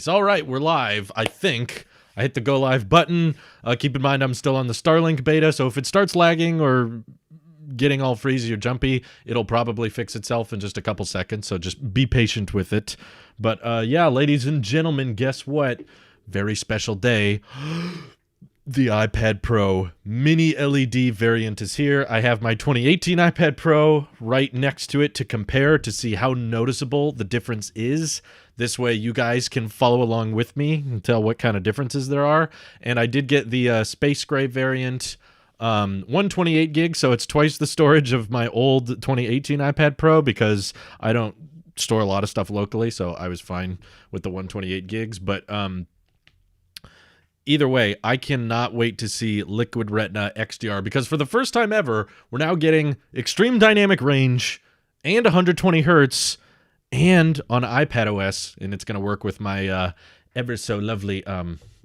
All right, we're live, I think. I hit the go live button. Keep in mind I'm still on the Starlink beta, so if it starts lagging or getting all freezy or jumpy, it'll probably fix itself in just a couple seconds, so just be patient with it. But yeah, ladies and gentlemen, guess what? Very special day. The iPad Pro mini LED variant is here. I have my 2018 iPad Pro right next to it to compare to see how noticeable the difference is. This way you guys can follow along with me and tell what kind of differences there are. And I did get the space gray variant, 128 gigs, so it's twice the storage of my old 2018 iPad Pro because I don't store a lot of stuff locally, so I was fine with the 128 gigs. But either way, I cannot wait to see Liquid Retina XDR because for the first time ever, we're now getting extreme dynamic range and 120 hertz and on iPad OS, and it's going to work with my ever so lovely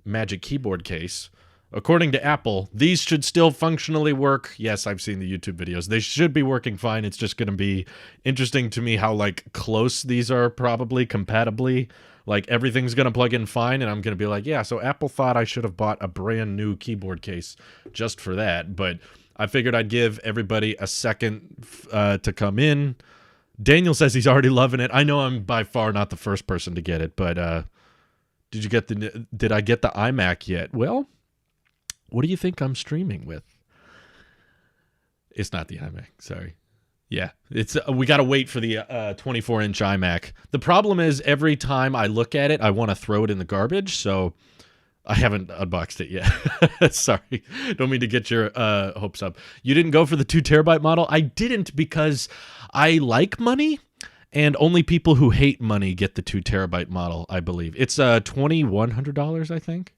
Magic Keyboard case. According to Apple, these should still functionally work. Yes, I've seen the YouTube videos. They should be working fine. It's just going to be interesting to me how like close these are probably compatibly. Like everything's going to plug in fine, and I'm going to be like, yeah, so Apple thought I should have bought a brand new keyboard case just for that. But I figured I'd give everybody a second to come in. Daniel says he's already loving it. I know I'm by far not the first person to get it, but did I get the iMac yet? Well, what do you think I'm streaming with? It's not the iMac, sorry. Yeah, it's we got to wait for the 24-inch iMac. The problem is every time I look at it, I want to throw it in the garbage, so I haven't unboxed it yet. Sorry, don't mean to get your hopes up. You didn't go for the 2 terabyte model? I didn't because I like money, and only people who hate money get the 2 terabyte model, I believe. It's $2,100, I think.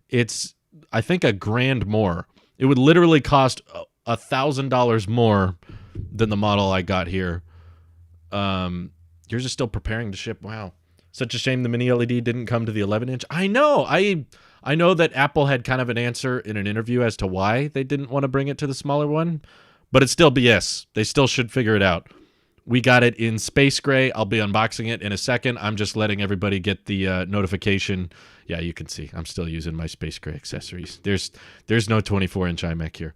It's, I think, $1,000 more. It would literally cost $1,000 more than the model I got here. Yours is still preparing to ship. Wow. Such a shame the mini LED didn't come to the 11-inch. I know. I know that Apple had kind of an answer in an interview as to why they didn't want to bring it to the smaller one, but it's still BS. They still should figure it out. We got it in space gray. I'll be unboxing it in a second. I'm just letting everybody get the notification. Yeah, you can see I'm still using my space gray accessories. There's no 24-inch iMac here.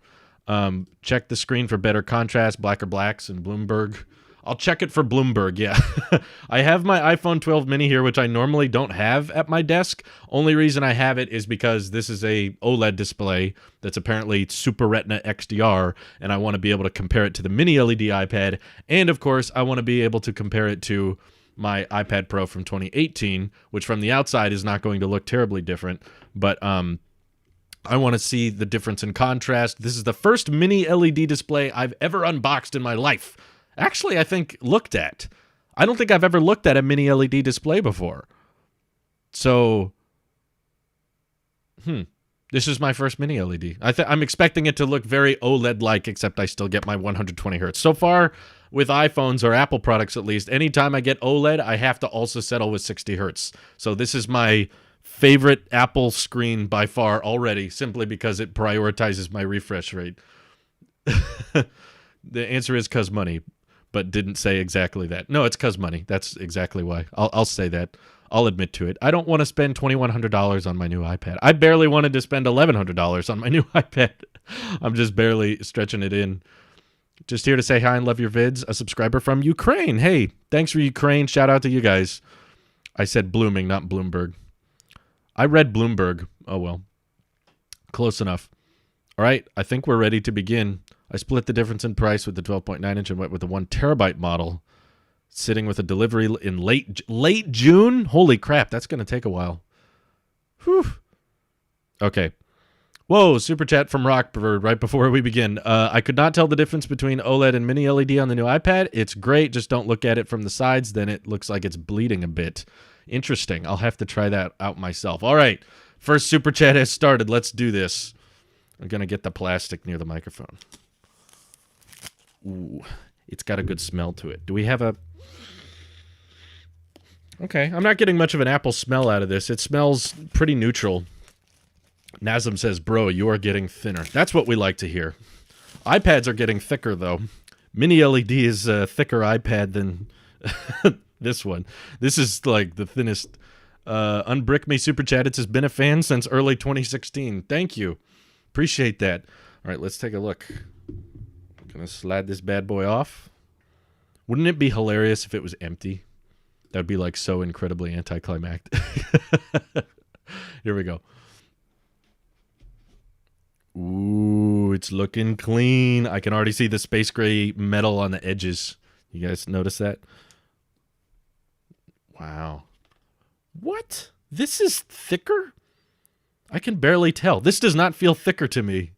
Check the screen for better contrast, blacker blacks, and Bloomberg. I'll check it for Bloomberg, yeah. I have my iPhone 12 mini here, which I normally don't have at my desk. Only reason I have it is because this is a OLED display that's apparently Super Retina XDR, and I want to be able to compare it to the mini LED iPad, and of course, I want to be able to compare it to my iPad Pro from 2018, which from the outside is not going to look terribly different, but I want to see the difference in contrast. This is the first mini LED display I've ever unboxed in my life. Actually, I think looked at. I don't think I've ever looked at a mini LED display before. So, this is my first mini LED. I'm expecting it to look very OLED-like, except I still get my 120 hertz. So far, with iPhones or Apple products at least, anytime I get OLED, I have to also settle with 60 hertz. So this is my favorite Apple screen by far already, simply because it prioritizes my refresh rate. The answer is 'cause money, but didn't say exactly that. No, it's 'cause money. That's exactly why. I'll say that. I'll admit to it. I don't want to spend $2,100 on my new iPad. I barely wanted to spend $1,100 on my new iPad. I'm just barely stretching it in. Just here to say hi and love your vids. A subscriber from Ukraine. Hey, thanks for Ukraine. Shout out to you guys. I said blooming, not Bloomberg. I read Bloomberg. Oh, well. Close enough. All right, I think we're ready to begin. I split the difference in price with the 12.9-inch and went with the 1 terabyte model, sitting with a delivery in late June. Holy crap, that's going to take a while. Whew. Okay. Whoa, super chat from Rockbird right before we begin. I could not tell the difference between OLED and mini LED on the new iPad. It's great, just don't look at it from the sides, then it looks like it's bleeding a bit. Interesting. I'll have to try that out myself. All right, first super chat has started. Let's do this. I'm going to get the plastic near the microphone. Ooh, it's got a good smell to it. Do we have a... Okay, I'm not getting much of an Apple smell out of this. It smells pretty neutral. Nazem says, bro, you are getting thinner. That's what we like to hear. iPads are getting thicker, though. Mini LED is a thicker iPad than this one. This is like the thinnest Unbrick Me Super Chat. It says, been a fan since early 2016. Thank you. Appreciate that. All right, let's take a look. Gonna slide this bad boy off. Wouldn't it be hilarious if it was empty? That would be like so incredibly anticlimactic. Here we go. Ooh, it's looking clean. I can already see the space gray metal on the edges. You guys notice that? Wow. What? This is thicker? I can barely tell. This does not feel thicker to me.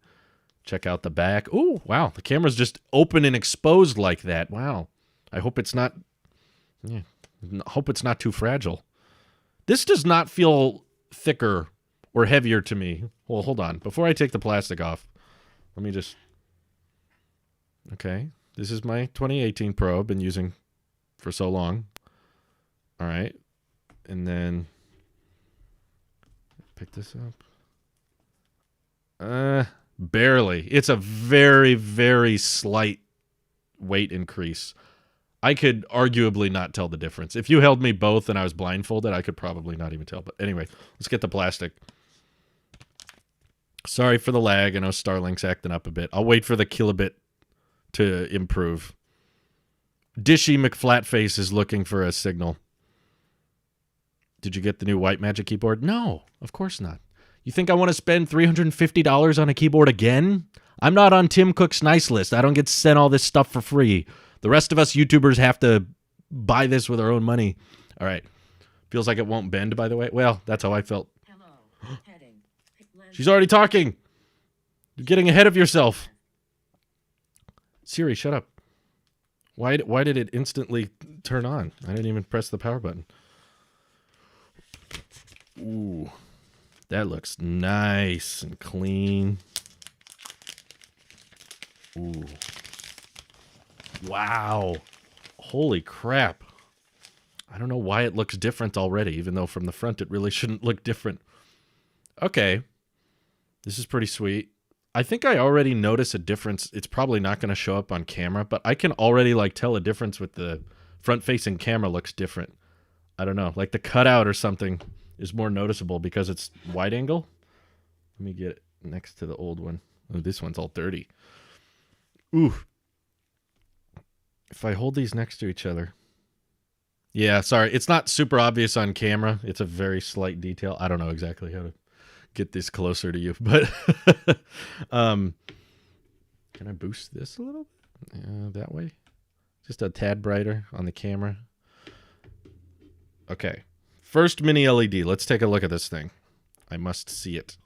Check out the back. Ooh, wow. The camera's just open and exposed like that. Wow. I hope it's not... Yeah, I hope it's not too fragile. This does not feel thicker or heavier to me. Well, hold on. Before I take the plastic off, let me just... Okay. This is my 2018 Pro I've been using for so long. All right. And then... Pick this up. Barely. It's a very, very slight weight increase. I could arguably not tell the difference. If you held me both and I was blindfolded, I could probably not even tell. But anyway, let's get the plastic. Sorry for the lag. I know Starlink's acting up a bit. I'll wait for the kilobit to improve. Dishy McFlatface is looking for a signal. Did you get the new White Magic keyboard? No, of course not. You think I want to spend $350 on a keyboard again? I'm not on Tim Cook's nice list. I don't get sent all this stuff for free. The rest of us YouTubers have to buy this with our own money. All right. Feels like it won't bend, by the way. Well, that's how I felt. Hello. She's already talking. You're getting ahead of yourself. Siri, shut up. Why did it instantly turn on? I didn't even press the power button. Ooh. That looks nice and clean. Ooh. Wow. Holy crap. I don't know why it looks different already, even though from the front it really shouldn't look different. Okay. This is pretty sweet. I think I already notice a difference. It's probably not going to show up on camera, but I can already like tell a difference with the front-facing camera looks different. I don't know. Like the cutout or something is more noticeable because it's wide angle. Let me get it next to the old one. Oh, this one's all dirty. Ooh. If I hold these next to each other. Yeah, sorry. It's not super obvious on camera. It's a very slight detail. I don't know exactly how to get this closer to you, but can I boost this a little bit? That way? Just a tad brighter on the camera. Okay. First mini LED. Let's take a look at this thing. I must see it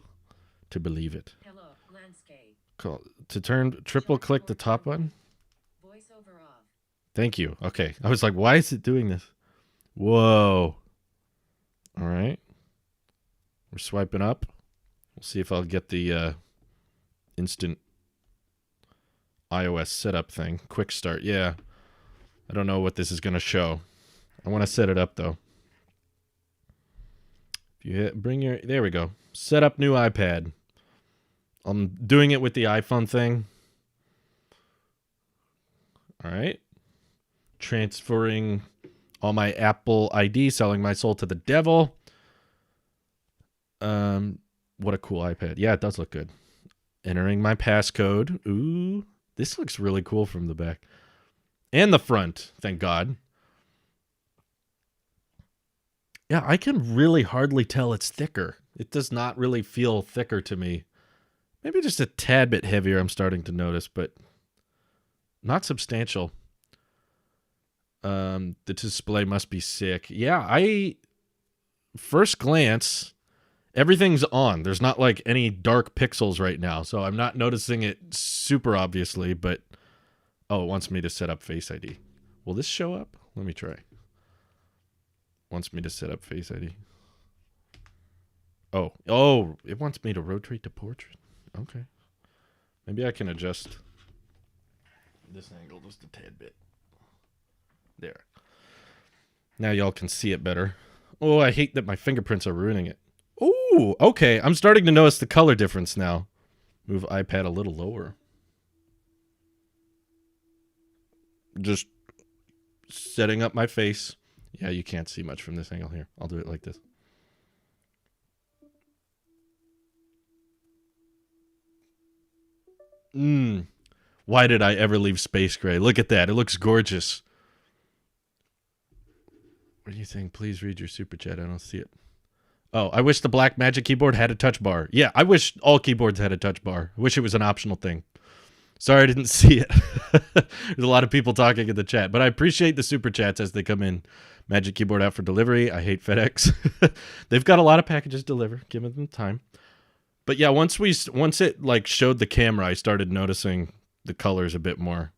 to believe it. Hello, landscape. Cool. To turn, triple click the top button. Voiceover off. Thank you. Okay. I was like, why is it doing this? Whoa. All right. We're swiping up. We'll see if I'll get the instant iOS setup thing. Quick start. Yeah. I don't know what this is going to show. I want to set it up, though. If you hit, there we go. Set up new iPad. I'm doing it with the iPhone thing. All right. Transferring all my Apple ID, selling my soul to the devil. What a cool iPad. Yeah, it does look good. Entering my passcode. Ooh, this looks really cool from the back. And the front, thank God. Yeah, I can really hardly tell it's thicker. It does not really feel thicker to me. Maybe just a tad bit heavier, I'm starting to notice, but not substantial. The display must be sick. Yeah, first glance, everything's on. There's not like any dark pixels right now, so I'm not noticing it super obviously, but oh, it wants me to set up Face ID. Will this show up? Let me try. Wants me to set up Face ID. Oh, it wants me to rotate to portrait. Okay. Maybe I can adjust this angle just a tad bit. There. Now y'all can see it better. Oh, I hate that my fingerprints are ruining it. Ooh, okay. I'm starting to notice the color difference now. Move iPad a little lower. Just setting up my face. Yeah, you can't see much from this angle here. I'll do it like this. Why did I ever leave space gray? Look at that. It looks gorgeous. What do you think? Please read your super chat. I don't see it. Oh, I wish the Black Magic keyboard had a touch bar. Yeah, I wish all keyboards had a touch bar. I wish it was an optional thing. Sorry I didn't see it. There's a lot of people talking in the chat, but I appreciate the super chats as they come in. Magic keyboard out for delivery. I hate FedEx. They've got a lot of packages delivered. Give them time. But yeah, once it like showed the camera, I started noticing the colors a bit more,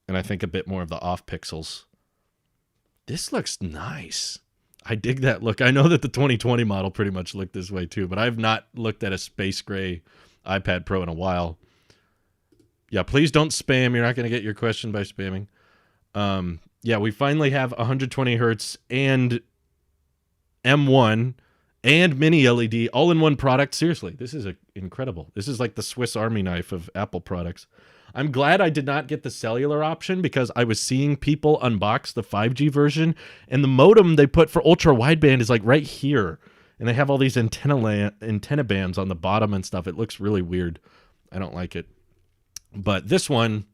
and I think a bit more of the off pixels. This looks nice. I dig that look. I know that the 2020 model pretty much looked this way too, but I've not looked at a space gray iPad Pro in a while. Yeah, please don't spam. You're not going to get your question by spamming. Yeah, we finally have 120 hertz and M1 and mini LED all in one product. Seriously, this is incredible. This is like the Swiss Army knife of Apple products. I'm glad I did not get the cellular option because I was seeing people unbox the 5G version, and the modem they put for ultra wideband is like right here, and they have all these antenna bands on the bottom and stuff. It looks really weird. I don't like it. But this one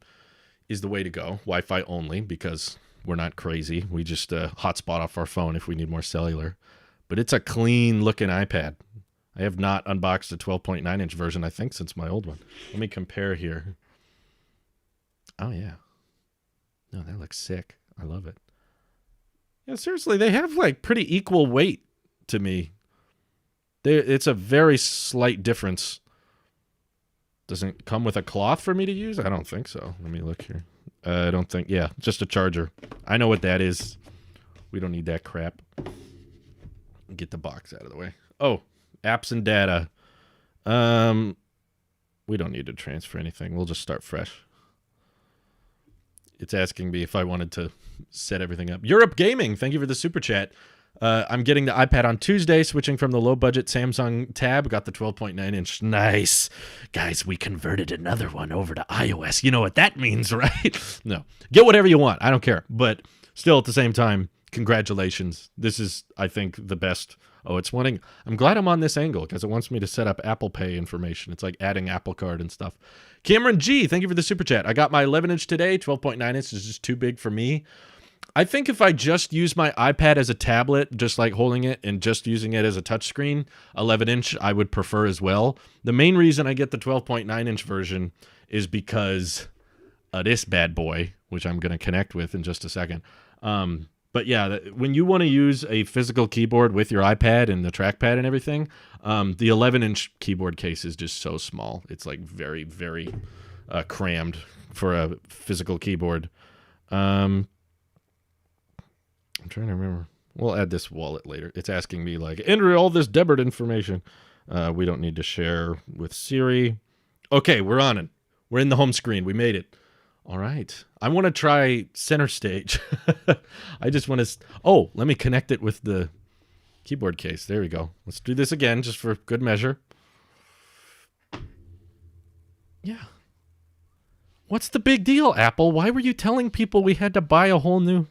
is the way to go. Wi-Fi only, because we're not crazy. We just hotspot off our phone if we need more cellular. But it's a clean looking iPad. I have not unboxed a 12.9 inch version, I think, since my old one. Let me compare here. Oh, yeah. No, that looks sick. I love it. Yeah, seriously, they have like pretty equal weight to me. It's a very slight difference. Doesn't come with a cloth for me to use? I don't think so. Let me look here. I don't think. Yeah, just a charger. I know what that is. We don't need that crap. Get the box out of the way. Oh, apps and data. We don't need to transfer anything. We'll just start fresh. It's asking me if I wanted to set everything up. Europe Gaming, thank you for the super chat. I'm getting the iPad on Tuesday, switching from the low-budget Samsung Tab. Got the 12.9 inch. Nice. Guys, we converted another one over to iOS. You know what that means, right? No. Get whatever you want. I don't care. But still, at the same time, congratulations. This is, I think, the best. Oh, it's wanting... I'm glad I'm on this angle because it wants me to set up Apple Pay information. It's like adding Apple Card and stuff. Cameron G, thank you for the super chat. I got my 11 inch today. 12.9 inch is just too big for me. I think if I just use my iPad as a tablet, just like holding it and just using it as a touchscreen, 11 inch I would prefer as well. The main reason I get the 12.9 inch version is because of this bad boy, which I'm going to connect with in just a second. But yeah, when you want to use a physical keyboard with your iPad and the trackpad and everything, the 11 inch keyboard case is just so small. It's like very, very crammed for a physical keyboard. I'm trying to remember. We'll add this wallet later. It's asking me like, enter all this debit information. We don't need to share with Siri. Okay, we're on it. We're in the home screen. We made it. All right. I want to try center stage. I just want to... Oh, let me connect it with the keyboard case. There we go. Let's do this again just for good measure. Yeah. What's the big deal, Apple? Why were you telling people we had to buy a whole new...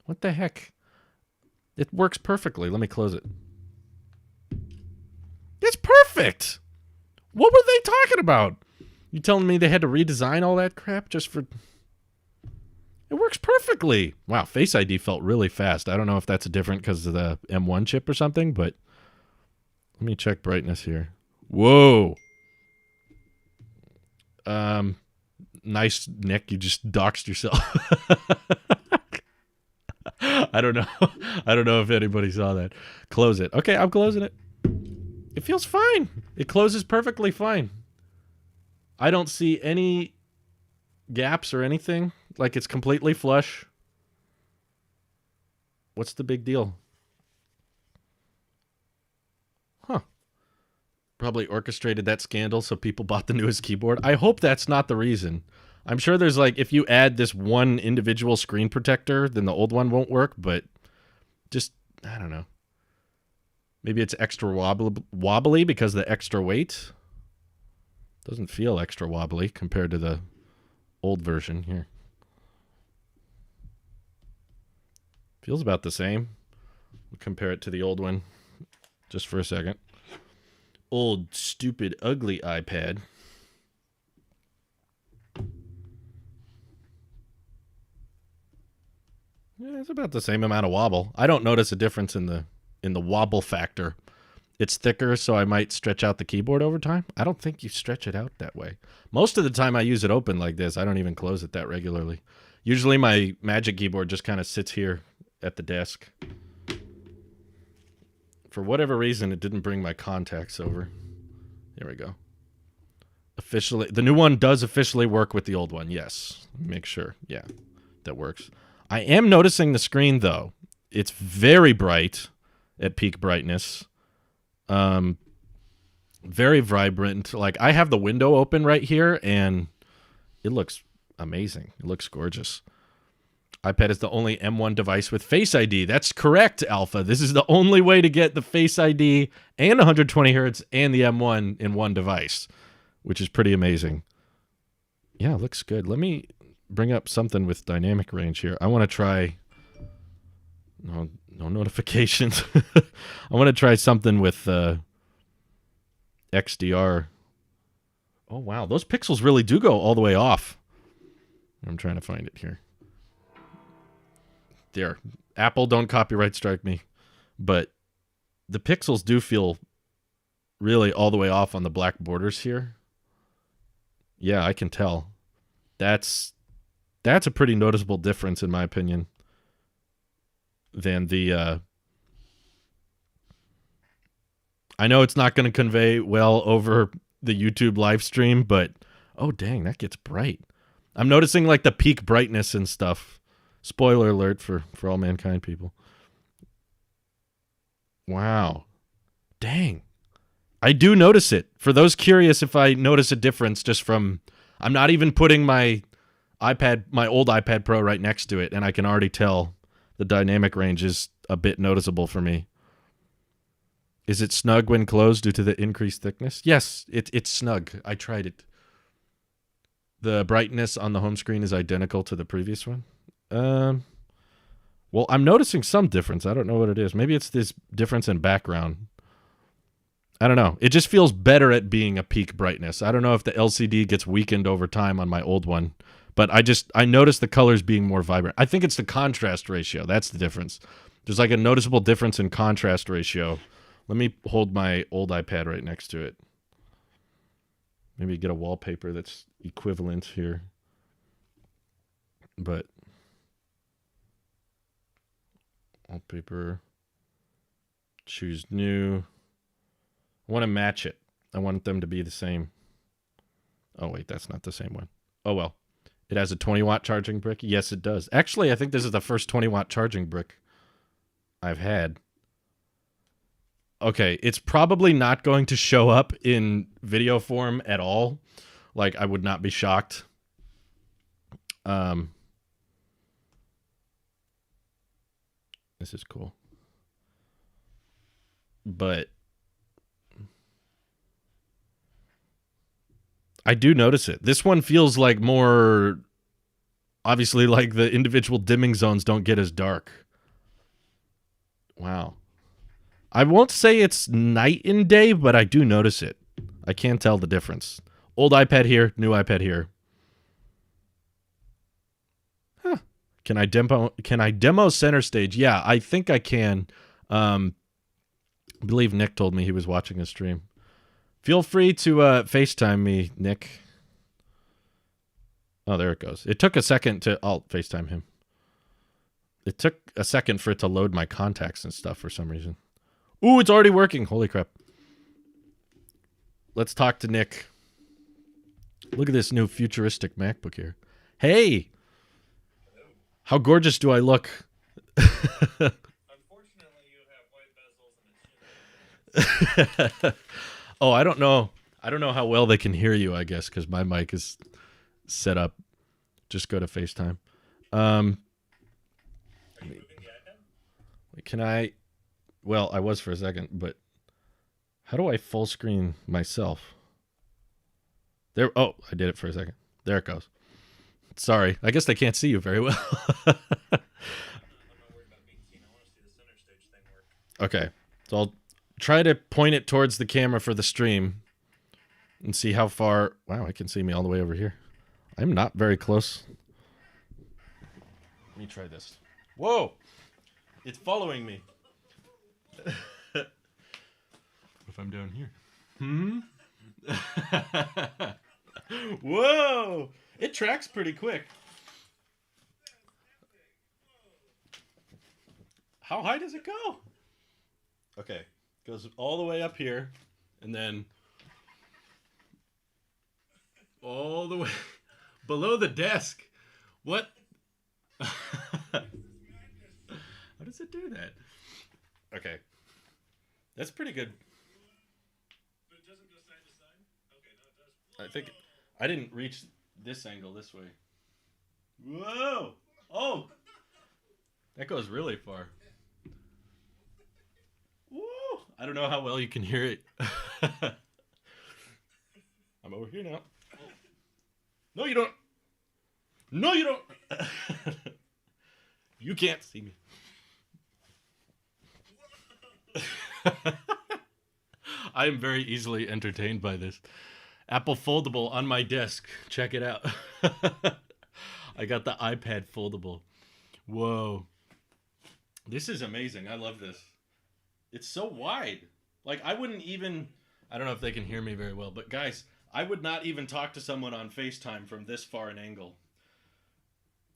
What the heck? It works perfectly. Let me close it. It's perfect. What were they talking about? You telling me they had to redesign all that crap just for... It works perfectly. Wow, Face ID felt really fast. I don't know if that's different because of the M1 chip or something, but let me check brightness here. Whoa. Nice, Nick. You just doxed yourself. I don't know. I don't know if anybody saw that. Close it. Okay, I'm closing it. It feels fine. It closes perfectly fine. I don't see any gaps or anything. Like it's completely flush. What's the big deal? Huh. Probably orchestrated that scandal so people bought the newest keyboard. I hope that's not the reason. I'm sure there's like, if you add this one individual screen protector, then the old one won't work, but just, I don't know. Maybe it's extra wobbly because of the extra weight. Doesn't feel extra wobbly compared to the old version here. Feels about the same. We'll compare it to the old one just for a second. Old, stupid, ugly iPad. It's about the same amount of wobble. I don't notice a difference in the wobble factor. It's thicker, so I might stretch out the keyboard over time. I don't think you stretch it out that way. Most of the time I use it open like this. I don't even close it that regularly. Usually my Magic Keyboard just kind of sits here at the desk. For whatever reason, it didn't bring my contacts over. Here we go. Officially, the new one does officially work with the old one. Yes. Make sure. Yeah, that works. I am noticing the screen, though. It's very bright at peak brightness. Very vibrant. Like, I have the window open right here, and it looks amazing. It looks gorgeous. iPad is the only M1 device with Face ID. That's correct, Alpha. This is the only way to get the Face ID and 120 hertz and the M1 in one device, which is pretty amazing. Yeah, it looks good. Let me bring up something with dynamic range here. I want to try... No notifications. I want to try something with XDR. Oh, wow. Those pixels really do go all the way off. I'm trying to find it here. There. Apple, don't copyright strike me. But the pixels do feel really all the way off on the black borders here. Yeah, I can tell. That's a pretty noticeable difference, in my opinion, than the... I know it's not going to convey well over the YouTube live stream, but oh, dang, that gets bright. I'm noticing like the peak brightness and stuff. Spoiler alert for all mankind people. Wow. Dang. I do notice it. For those curious if I notice a difference just from... I'm not even putting my iPad, my old iPad Pro right next to it, and I can already tell the dynamic range is a bit noticeable for me. Is it snug when closed due to the increased thickness? Yes, it's snug. I tried it. The brightness on the home screen is identical to the previous one. Well, I'm noticing some difference. I don't know what it is. Maybe it's this difference in background. I don't know. It just feels better at being a peak brightness. I don't know if the LCD gets weakened over time on my old one, but I noticed the colors being more vibrant. I think it's the contrast ratio. That's the difference. There's like a noticeable difference in contrast ratio. Let me hold my old iPad right next to it. Maybe get a wallpaper that's equivalent here. But wallpaper, choose new. I want to match it. I want them to be the same. Oh, wait, that's not the same one. Oh, well. It has a 20-watt charging brick? Yes, it does. Actually, I think this is the first 20-watt charging brick I've had. Okay, it's probably not going to show up in video form at all. Like, I would not be shocked. This is cool. But I do notice it. This one feels like more... Obviously, like, the individual dimming zones don't get as dark. Wow. I won't say it's night and day, but I do notice it. I can tell the difference. Old iPad here, new iPad here. Huh. Can I demo center stage? Yeah, I think I can. I believe Nick told me he was watching a stream. Feel free to FaceTime me, Nick. Oh, there it goes. It took a second to... I'll FaceTime him. It took a second for it to load my contacts and stuff for some reason. Ooh, it's already working. Holy crap. Let's talk to Nick. Look at this new futuristic MacBook here. Hey! How gorgeous do I look? Unfortunately, you have white bezels and it's... Oh, I don't know. I don't know how well they can hear you, I guess, because my mic is set up. Just go to FaceTime. Are you moving the iPad? Can I... Well, I was for a second, but how do I full screen myself? There. Oh, I did it for a second. There it goes. Sorry. I guess they can't see you very well. I'm not worried about being seen. I want to see the center stage thing work. Okay. So I'll try to point it towards the camera for the stream and see how far... Wow, I can see me all the way over here. I'm not very close. Let me try this. Whoa! It's following me. What if I'm down here? Whoa! It tracks pretty quick. How high does it go? Okay. Goes all the way up here, and then all the way below the desk. What? How does it do that? Okay. That's pretty good. But it doesn't go side to side? Okay, no, it does. I think I didn't reach this angle this way. Whoa! Oh! That goes really far. Woo! I don't know how well you can hear it. I'm over here now. No, you don't. No, you don't. You can't see me. I am very easily entertained by this. Apple Foldable on my desk. Check it out. I got the iPad foldable. Whoa. This is amazing. I love this. It's so wide. Like, I wouldn't even... I don't know if they can hear me very well, but guys, I would not even talk to someone on FaceTime from this far an angle.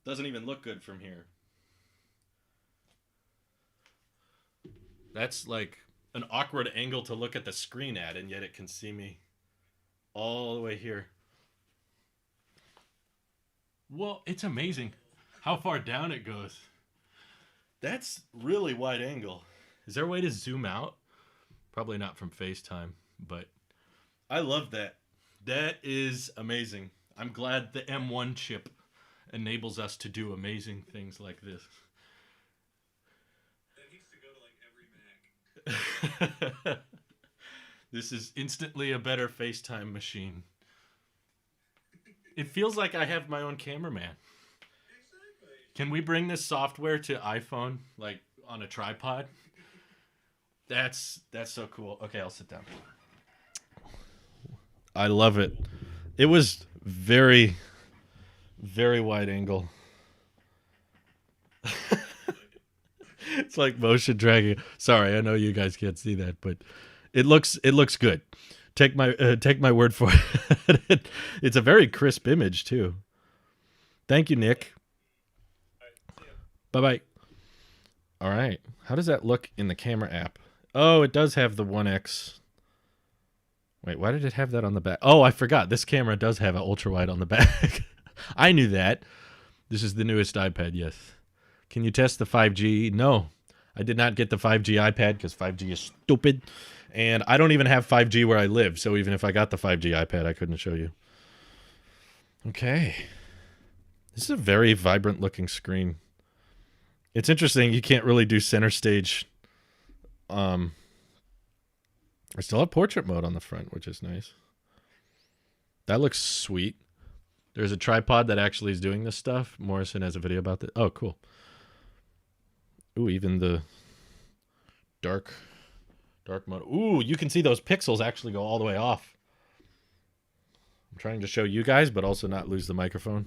Doesn't even look good from here. That's like an awkward angle to look at the screen at, and yet it can see me all the way here. Well, it's amazing how far down it goes. That's really wide angle. Is there a way to zoom out? Probably not from FaceTime, but I love that. That is amazing. I'm glad the M1 chip enables us to do amazing things like this. That needs to go to like every Mac. This is instantly a better FaceTime machine. It feels like I have my own cameraman. Exactly. Can we bring this software to iPhone, like on a tripod? That's so cool. Okay, I'll sit down. I love it. It was very, very wide angle. It's like motion dragging. Sorry, I know you guys can't see that, but it looks good. Take my word for it. It's a very crisp image too. Thank you, Nick. Bye-bye. All right. How does that look in the camera app? Oh, it does have the 1X. Wait, why did it have that on the back? Oh, I forgot. This camera does have an ultra wide on the back. I knew that. This is the newest iPad, yes. Can you test the 5G? No. I did not get the 5G iPad because 5G is stupid. And I don't even have 5G where I live. So even if I got the 5G iPad, I couldn't show you. Okay. This is a very vibrant looking screen. It's interesting. You can't really do center stage. I still have portrait mode on the front, which is nice. That looks sweet. There's a tripod that actually is doing this stuff. Morrison has a video about that. Oh, cool. Ooh, even the dark mode. Ooh, you can see those pixels actually go all the way off. I'm trying to show you guys, but also not lose the microphone.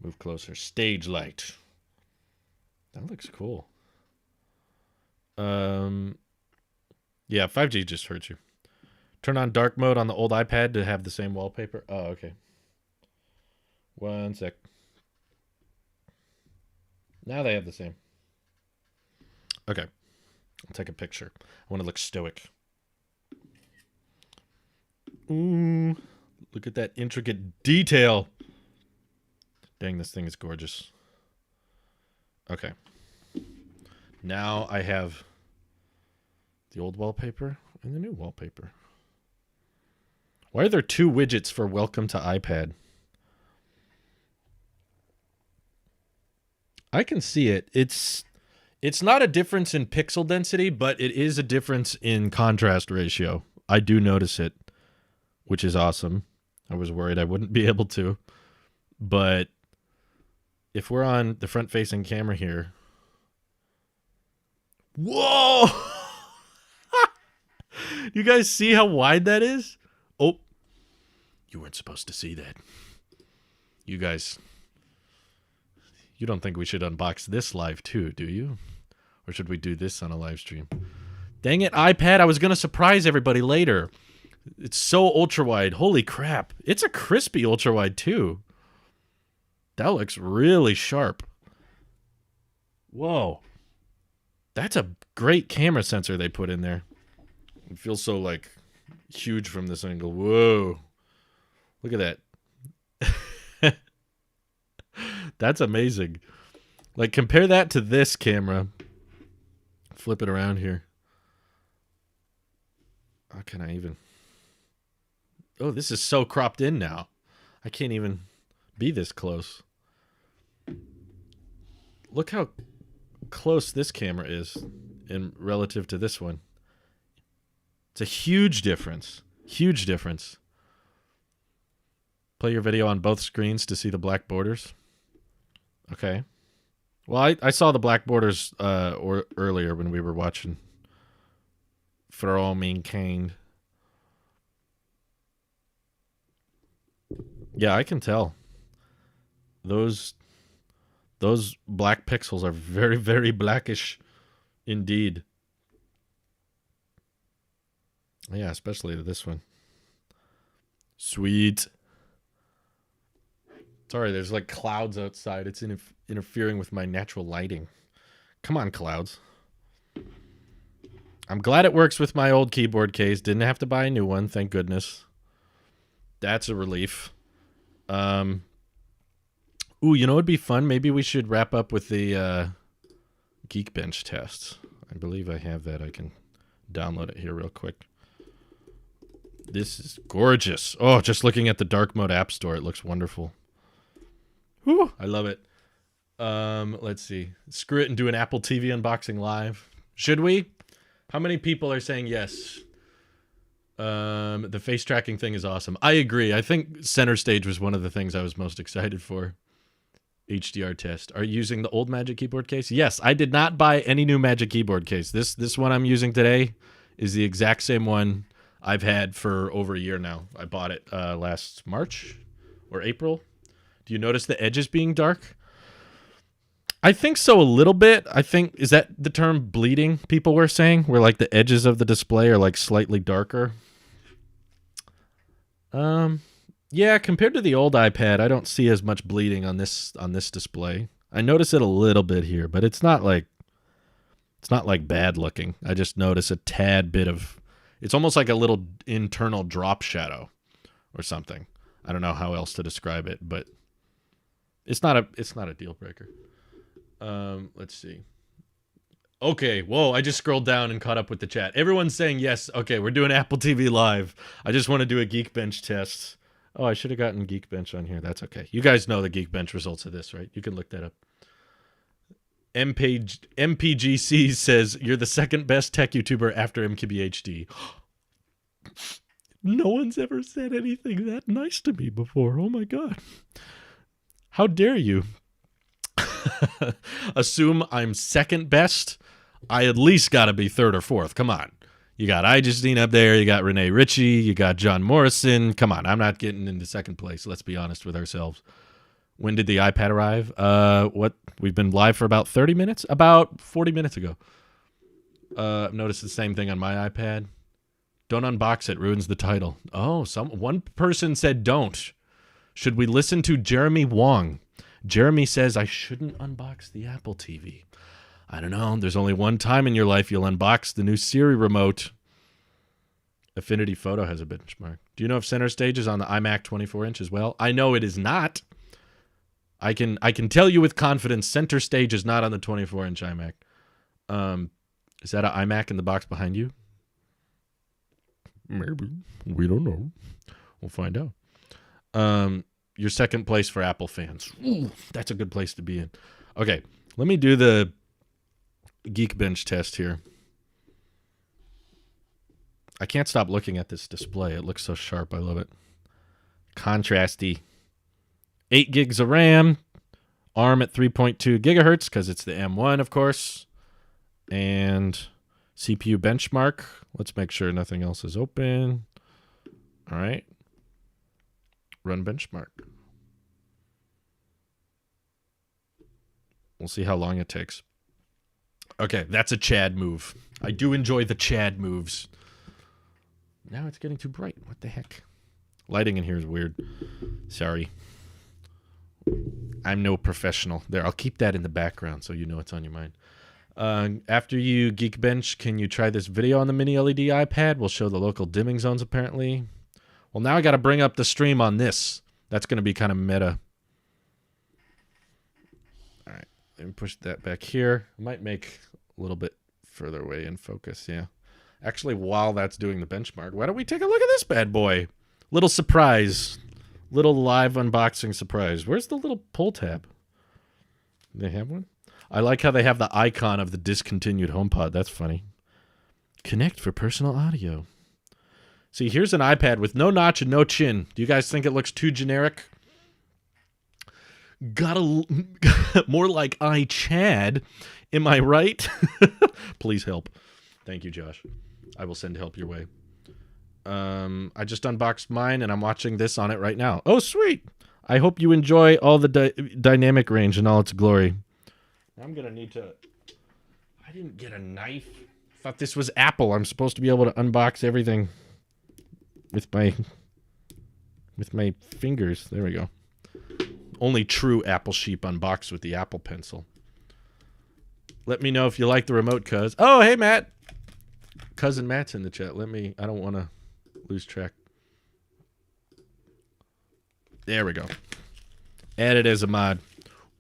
Move closer. Stage light. That looks cool. Yeah, 5G just hurts you. Turn on dark mode on the old iPad to have the same wallpaper. Oh, okay. One sec. Now they have the same. Okay. I'll take a picture. I want to look stoic. Ooh. Look at that intricate detail. Dang, this thing is gorgeous. Okay. Now I have the old wallpaper and the new wallpaper. Why are there two widgets for welcome to iPad? I can see it. It's not a difference in pixel density, but it is a difference in contrast ratio. I do notice it, which is awesome. I was worried I wouldn't be able to. But if we're on the front-facing camera here... Whoa! You guys see how wide that is? Oh, you weren't supposed to see that. You guys You don't think we should unbox this live too, do you? Or should we do this on a live stream? Dang it, iPad. I was going to surprise everybody later. It's so ultra-wide. Holy crap. It's a crispy ultra-wide too. That looks really sharp. Whoa. That's a great camera sensor they put in there. It feels so, like, huge from this angle. Whoa. Look at that. That's amazing. Like, compare that to this camera. Flip it around here. How can I even... Oh, this is so cropped in now. I can't even be this close. Look how close this camera is in relative to this one. It's a huge difference. Huge difference. Play your video on both screens to see the black borders. Okay. Well, I saw the black borders earlier when we were watching For All Mankind. Yeah, I can tell. Those black pixels are very, very blackish indeed. Yeah, especially this one. Sweet. Sorry, there's like clouds outside. It's interfering with my natural lighting. Come on, clouds. I'm glad it works with my old keyboard case. Didn't have to buy a new one, thank goodness. That's a relief. Ooh, you know what'd be fun? Maybe we should wrap up with the Geekbench tests. I believe I have that. I can download it here real quick. This is gorgeous. Oh, just looking at the dark mode app store, it looks wonderful. Whew, I love it. Let's see. Screw it and do an Apple TV unboxing live. Should we? How many people are saying yes? The face tracking thing is awesome. I agree. I think Center Stage was one of the things I was most excited for. HDR test. Are you using the old Magic Keyboard case? Yes, I did not buy any new Magic Keyboard case. This one I'm using today is the exact same one I've had for over a year now. I bought it last March or April. Do you notice the edges being dark? I think so a little bit. I think, is that the term bleeding people were saying? Where like the edges of the display are like slightly darker? Yeah, compared to the old iPad, I don't see as much bleeding on this display. I notice it a little bit here, but it's not like bad looking. I just notice a tad bit of, it's almost like a little internal drop shadow or something. I don't know how else to describe it, but it's not a deal breaker. Let's see. Okay, whoa, I just scrolled down and caught up with the chat. Everyone's saying yes. Okay, we're doing Apple TV Live. I just want to do a Geekbench test. Oh, I should have gotten Geekbench on here. That's okay. You guys know the Geekbench results of this, right? You can look that up. MPGC says, you're the second best tech YouTuber after MKBHD. No one's ever said anything that nice to me before. Oh my God. How dare you? Assume I'm second best. I at least got to be third or fourth. Come on. You got iJustine up there. You got Renee Ritchie. You got John Morrison. Come on. I'm not getting into second place. Let's be honest with ourselves. When did the iPad arrive? We've been live for about 30 minutes? About 40 minutes ago. I've noticed the same thing on my iPad. Don't unbox it. Ruins the title. Oh, one person said don't. Should we listen to Jeremy Wong? Jeremy says I shouldn't unbox the Apple TV. I don't know. There's only one time in your life you'll unbox the new Siri Remote. Affinity Photo has a benchmark. Do you know if Center Stage is on the iMac 24-inch as well? I know it is not. I can tell you with confidence Center Stage is not on the 24-inch iMac. Is that an iMac in the box behind you? Maybe. We don't know. We'll find out. Your second place for Apple fans. Ooh, that's a good place to be in. Okay, let me do the Geekbench test here. I can't stop looking at this display. It looks so sharp. I love it. Contrasty. 8 gigs of RAM. ARM at 3.2 gigahertz because it's the M1, of course. And CPU benchmark. Let's make sure nothing else is open. All right. Run benchmark. We'll see how long it takes. Okay, that's a Chad move. I do enjoy the Chad moves. Now it's getting too bright. What the heck? Lighting in here is weird. Sorry. I'm no professional. There, I'll keep that in the background so you know it's on your mind. After you Geekbench, can you try this video on the mini-LED iPad? We'll show the local dimming zones, apparently. Well, now I got to bring up the stream on this. That's going to be kind of meta. All right, let me push that back here. I might make a little bit further away in focus, yeah. Actually, while that's doing the benchmark, why don't we take a look at this bad boy? Little surprise. Little live unboxing surprise. Where's the little pull tab? They have one? I like how they have the icon of the discontinued HomePod. That's funny. Connect for personal audio. See, here's an iPad with no notch and no chin. Do you guys think it looks too generic? More like iChad. Am I right? Please help. Thank you, Josh. I will send help your way. I just unboxed mine, and I'm watching this on it right now. Oh, sweet. I hope you enjoy all the dynamic range in all its glory. I'm going to need to... I didn't get a knife. I thought this was Apple. I'm supposed to be able to unbox everything with my fingers. There we go. Only true Apple sheep unbox with the Apple Pencil. Let me know if you like the remote, cuz. Oh, hey, Matt. Cousin Matt's in the chat. I don't want to lose track. There we go. Add it as a mod.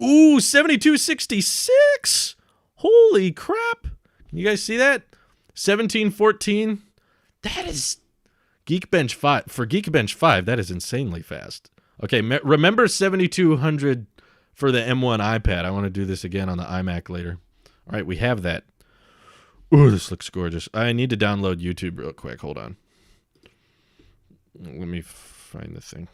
Ooh, 7266. Holy crap. Can you guys see that? 1714. That is Geekbench 5. For Geekbench 5, that is insanely fast. Okay, remember 7200 for the M1 iPad. I want to do this again on the iMac later. All right, we have that. Ooh, this looks gorgeous. I need to download YouTube real quick. Hold on. Let me find the thing.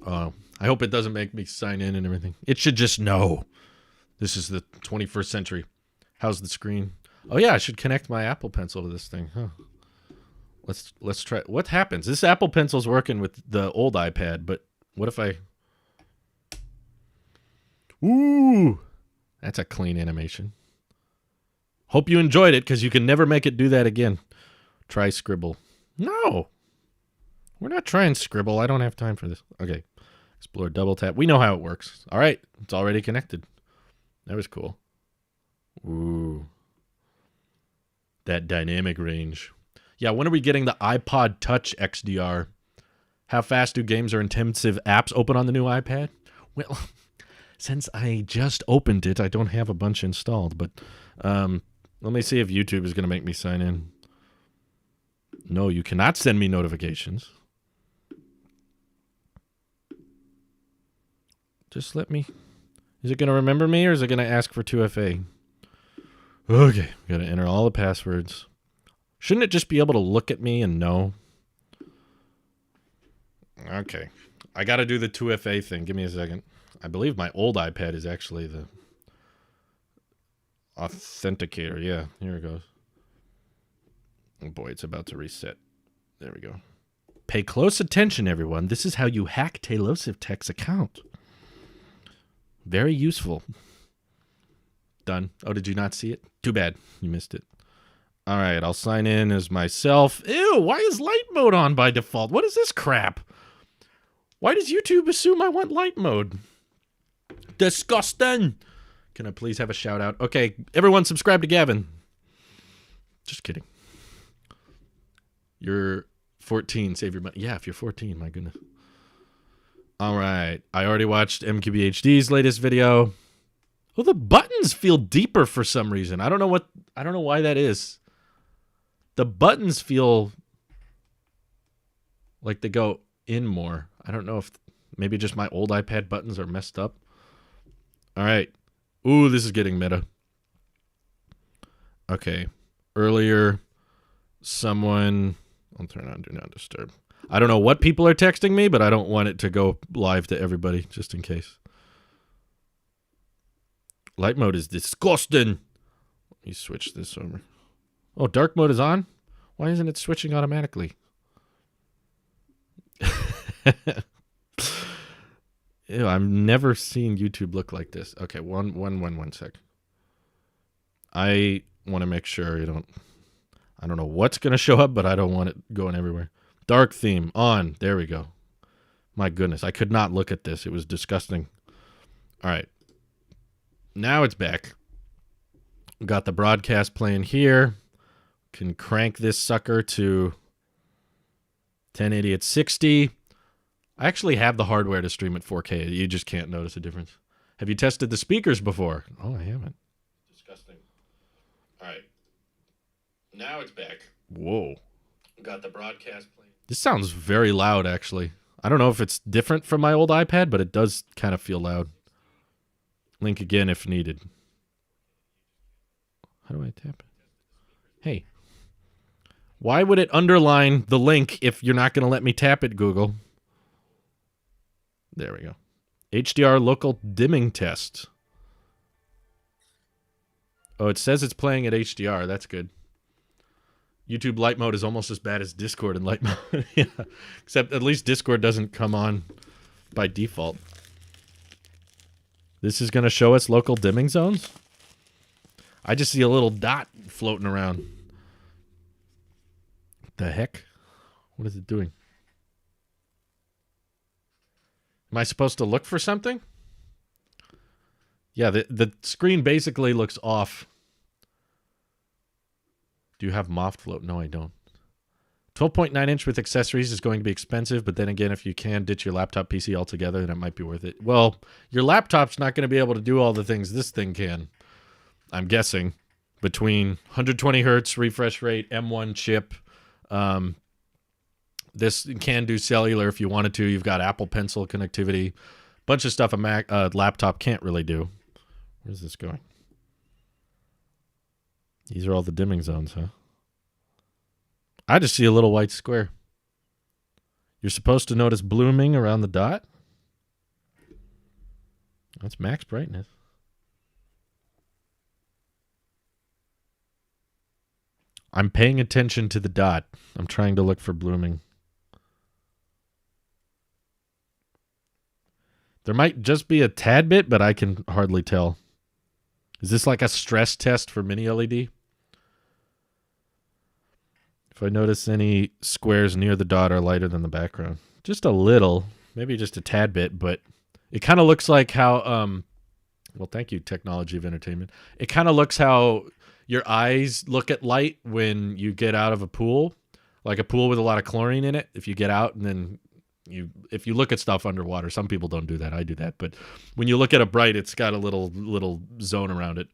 Oh, I hope it doesn't make me sign in and everything. It should just know. This is the 21st century. How's the screen? Oh yeah, I should connect my Apple Pencil to this thing. Huh. Let's try. What happens? This Apple Pencil's working with the old iPad, but what if I... Ooh, that's a clean animation. Hope you enjoyed it, because you can never make it do that again. Try Scribble. No. We're not trying Scribble. I don't have time for this. Okay. Explore double tap. We know how it works. All right. It's already connected. That was cool. Ooh. That dynamic range. Yeah, when are we getting the iPod Touch XDR? How fast do games or intensive apps open on the new iPad? Well, since I just opened it, I don't have a bunch installed, but let me see if YouTube is going to make me sign in. No, you cannot send me notifications. Just let me... Is it going to remember me, or is it going to ask for 2FA? Okay, got to enter all the passwords. Shouldn't it just be able to look at me and know? Okay. I got to do the 2FA thing. Give me a second. I believe my old iPad is actually the authenticator. Yeah, here it goes. Oh boy, it's about to reset. There we go. Pay close attention, everyone. This is how you hack Tailosive Tech's account. Very useful. Done. Oh, did you not see it? Too bad. You missed it. All right, I'll sign in as myself. Ew, why is light mode on by default? What is this crap? Why does YouTube assume I want light mode? Disgusting. Can I please have a shout out? Okay, everyone subscribe to Gavin. Just kidding. You're 14, save your money. Yeah, if you're 14, my goodness. All right, I already watched MQBHD's latest video. Oh, the buttons feel deeper for some reason. I don't know why that is. The buttons feel like they go in more. I don't know if maybe just my old iPad buttons are messed up. All right. Ooh, this is getting meta. Okay. Earlier, someone... I'll turn on Do Not Disturb. I don't know what people are texting me, but I don't want it to go live to everybody, just in case. Light mode is disgusting. Let me switch this over. Oh, dark mode is on? Why isn't it switching automatically? Ew, I've never seen YouTube look like this. Okay, one sec. I want to make sure you don't. I don't know what's gonna show up, but I don't want it going everywhere. Dark theme on. There we go. My goodness, I could not look at this. It was disgusting. All right, now it's back. Got the broadcast playing here. Can crank this sucker to 1080 at 60. I actually have the hardware to stream at 4K. You just can't notice a difference. Have you tested the speakers before? Oh, I haven't. Disgusting. All right. Now it's back. Whoa. Got the broadcast playing. This sounds very loud, actually. I don't know if it's different from my old iPad, but it does kind of feel loud. Link again if needed. How do I tap it? Hey. Why would it underline the link if you're not going to let me tap it, Google? There we go. HDR local dimming test. Oh, it says it's playing at HDR. That's good. YouTube light mode is almost as bad as Discord in light mode. Yeah. Except at least Discord doesn't come on by default. This is going to show us local dimming zones? I just see a little dot floating around. The heck? What is it doing? Am I supposed to look for something? Yeah, the screen basically looks off. Do you have Moft Float? No, I don't. 12.9 inch with accessories is going to be expensive, but then again, if you can ditch your laptop PC altogether, then it might be worth it. Well, your laptop's not going to be able to do all the things this thing can. I'm guessing. Between 120 hertz refresh rate, M1 chip. This can do cellular if you wanted to. You've got Apple Pencil connectivity. Bunch of stuff a laptop can't really do. Where's this going? These are all the dimming zones, huh? I just see a little white square. You're supposed to notice blooming around the dot. That's max brightness. I'm paying attention to the dot. I'm trying to look for blooming. There might just be a tad bit, but I can hardly tell. Is this like a stress test for mini-LED? If I notice any squares near the dot are lighter than the background. Just a little, maybe just a tad bit, but it kind of looks like how, well, thank you, technology of entertainment. It kind of looks how your eyes look at light when you get out of a pool, like a pool with a lot of chlorine in it. If you get out and then if you look at stuff underwater, some people don't do that. I do that. But when you look at a bright, it's got a little zone around it.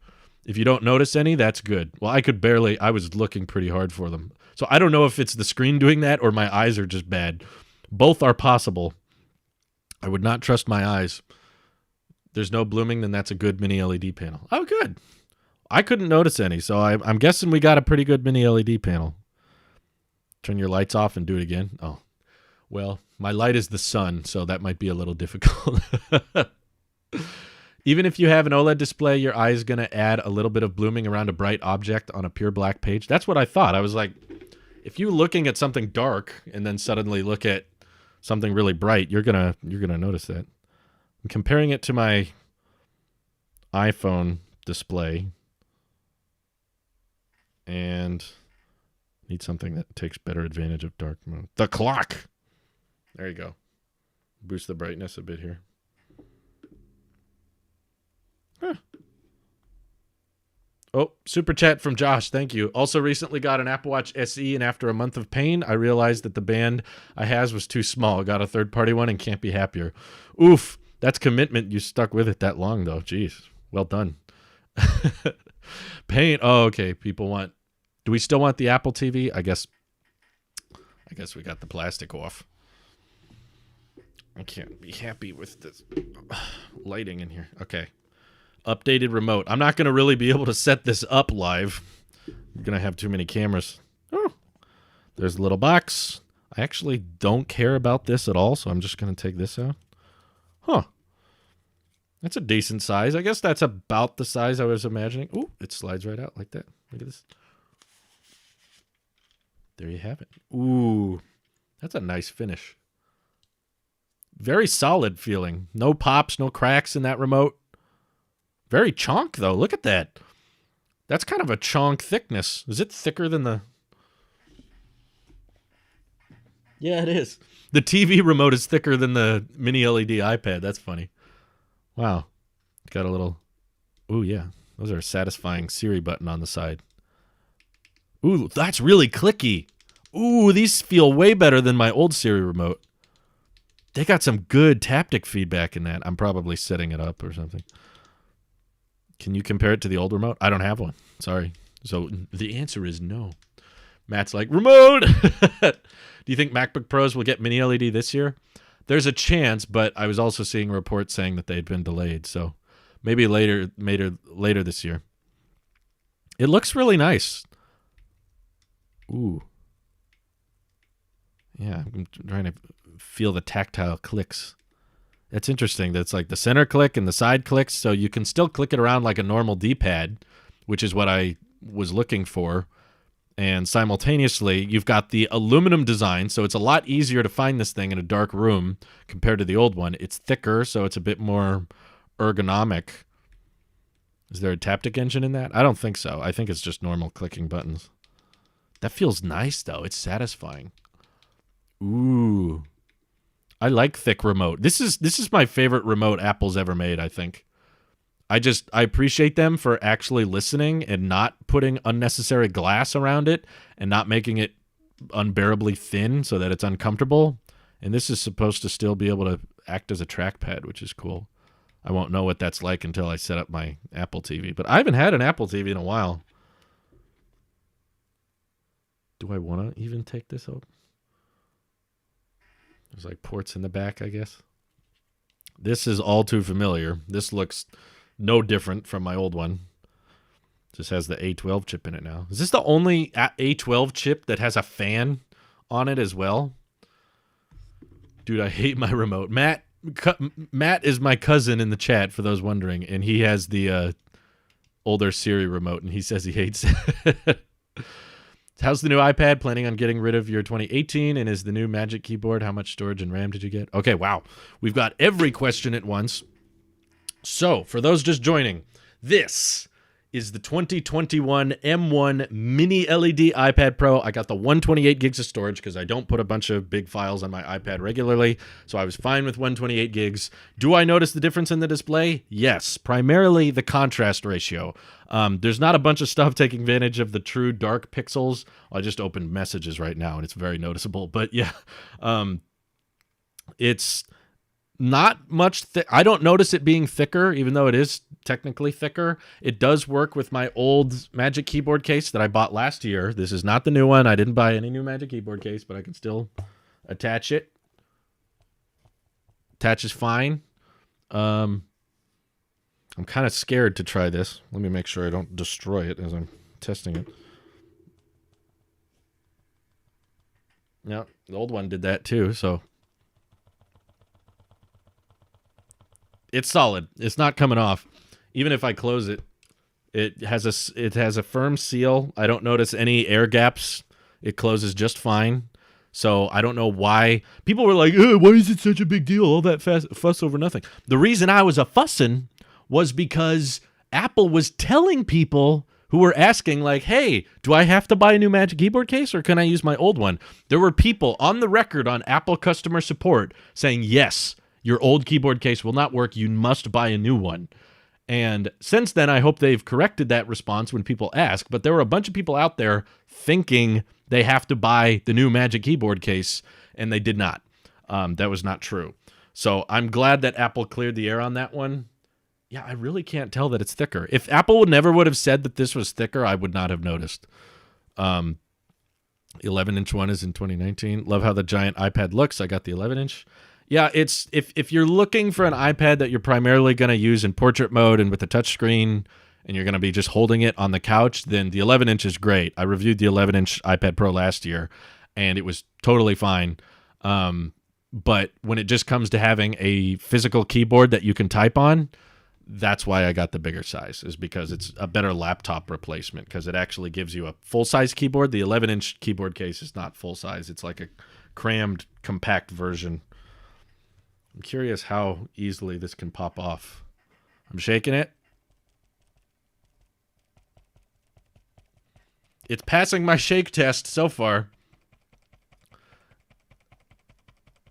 If you don't notice any, that's good. Well, I was looking pretty hard for them. So I don't know if it's the screen doing that or my eyes are just bad. Both are possible. I would not trust my eyes. There's no blooming, then that's a good mini LED panel. Oh, good. I couldn't notice any, so I'm guessing we got a pretty good mini LED panel. Turn your lights off and do it again. Oh, well, my light is the sun, so that might be a little difficult. Even if you have an OLED display, your eye is going to add a little bit of blooming around a bright object on a pure black page. That's what I thought. I was like, if you're looking at something dark and then suddenly look at something really bright, you're gonna notice that. I'm comparing it to my iPhone display, and need something that takes better advantage of dark mode. The clock. There you go. Boost the brightness a bit here. Huh. Oh, super chat from Josh. Thank you. Also recently got an Apple Watch SE, and after a month of pain, I realized that the band I has was too small. Got a third-party one and can't be happier. Oof. That's commitment. You stuck with it that long, though. Jeez. Well done. Pain. Oh, okay. People want... Do we still want the Apple TV? I guess we got the plastic off. I can't be happy with this lighting in here. Okay. Updated remote. I'm not going to really be able to set this up live. I'm going to have too many cameras. Oh, there's a little box. I actually don't care about this at all, so I'm just going to take this out. Huh. That's a decent size. I guess that's about the size I was imagining. Ooh, it slides right out like that. Look at this. There you have it. Ooh, that's a nice finish. Very solid feeling. No pops, no cracks in that remote. Very chonk, though. Look at that. That's kind of a chonk thickness. Is it thicker than the... Yeah, it is. The TV remote is thicker than the mini-LED iPad. That's funny. Wow. Got a little... Ooh, yeah. Those are a satisfying Siri button on the side. Ooh, that's really clicky. Ooh, these feel way better than my old Siri remote. They got some good taptic feedback in that. I'm probably setting it up or something. Can you compare it to the old remote? I don't have one. Sorry. So the answer is no. Matt's like, remote! Do you think MacBook Pros will get mini LED this year? There's a chance, but I was also seeing reports saying that they'd been delayed. So maybe later this year. It looks really nice. Ooh. Yeah, I'm trying to feel the tactile clicks. That's interesting. That's like the center click and the side clicks, so you can still click it around like a normal D-pad, which is what I was looking for. And simultaneously, you've got the aluminum design, so it's a lot easier to find this thing in a dark room compared to the old one. It's thicker, so it's a bit more ergonomic. Is there a taptic engine in that? I don't think so. I think it's just normal clicking buttons. That feels nice, though. It's satisfying. Ooh. I like thick remote. This is my favorite remote Apple's ever made, I think. I appreciate them for actually listening and not putting unnecessary glass around it and not making it unbearably thin so that it's uncomfortable. And this is supposed to still be able to act as a trackpad, which is cool. I won't know what that's like until I set up my Apple TV. But I haven't had an Apple TV in a while. Do I want to even take this out? There's like ports in the back, I guess. This is all too familiar. This looks no different from my old one. Just has the A12 chip in it now. Is this the only A12 chip that has a fan on it as well? Dude, I hate my remote. Matt is my cousin in the chat, for those wondering, and he has the older Siri remote, and he says he hates it. How's the new iPad? Planning on getting rid of your 2018? And is the new Magic Keyboard? How much storage and RAM did you get? Okay, wow. We've got every question at once. So, for those just joining, this is the 2021 M1 Mini LED iPad Pro. I got the 128 gigs of storage because I don't put a bunch of big files on my iPad regularly, so I was fine with 128 gigs. Do I notice the difference in the display? Yes, primarily the contrast ratio. There's not a bunch of stuff taking advantage of the true dark pixels. I just opened messages right now, and it's very noticeable. But yeah, it's not much. I don't notice it being thicker, even though it is technically thicker. It does work with my old Magic Keyboard case that I bought last year. This is not the new one. I didn't buy any new Magic Keyboard case, but I can still attach it. Attaches fine. I'm kind of scared to try this. Let me make sure I don't destroy it as I'm testing it. Yeah, the old one did that too, so it's solid. It's not coming off. Even if I close it, it has a firm seal. I don't notice any air gaps. It closes just fine. So I don't know why people were like, why is it such a big deal? All that fuss over nothing. The reason I was a fussin' was because Apple was telling people who were asking, like, hey, do I have to buy a new Magic Keyboard case or can I use my old one? There were people on the record on Apple customer support saying, yes, your old keyboard case will not work. You must buy a new one. And since then, I hope they've corrected that response when people ask. But there were a bunch of people out there thinking they have to buy the new Magic Keyboard case, and they did not. That was not true. So I'm glad that Apple cleared the air on that one. Yeah, I really can't tell that it's thicker. If Apple never would have said that this was thicker, I would not have noticed. 11-inch one is in 2019. Love how the giant iPad looks. I got the 11-inch. Yeah, it's if you're looking for an iPad that you're primarily going to use in portrait mode and with a touchscreen, and you're going to be just holding it on the couch, then the 11-inch is great. I reviewed the 11-inch iPad Pro last year, and it was totally fine. But when it just comes to having a physical keyboard that you can type on, that's why I got the bigger size, is because it's a better laptop replacement, because it actually gives you a full-size keyboard. The 11-inch keyboard case is not full-size. It's like a crammed, compact version. I'm curious how easily this can pop off. I'm shaking it. It's passing my shake test so far.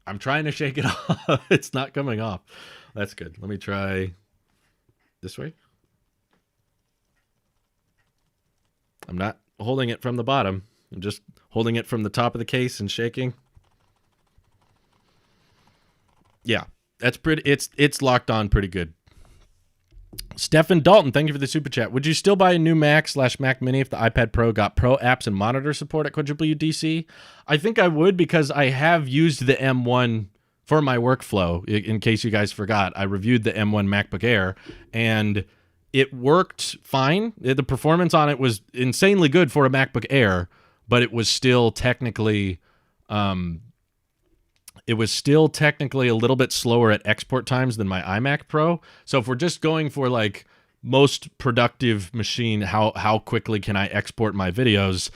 I'm trying to shake it off. It's not coming off. That's good. Let me try this way. I'm not holding it from the bottom. I'm just holding it from the top of the case and shaking. Yeah, that's pretty. It's locked on pretty good. Stephen Dalton, thank you for the super chat. Would you still buy a new Mac/Mac Mini if the iPad Pro got Pro apps and monitor support at WWDC? I think I would, because I have used the M1 for my workflow. In case you guys forgot, I reviewed the M1 MacBook Air, and it worked fine. The performance on it was insanely good for a MacBook Air, but it was still technically a little bit slower at export times than my iMac Pro. So if we're just going for like most productive machine, how quickly can I export my videos,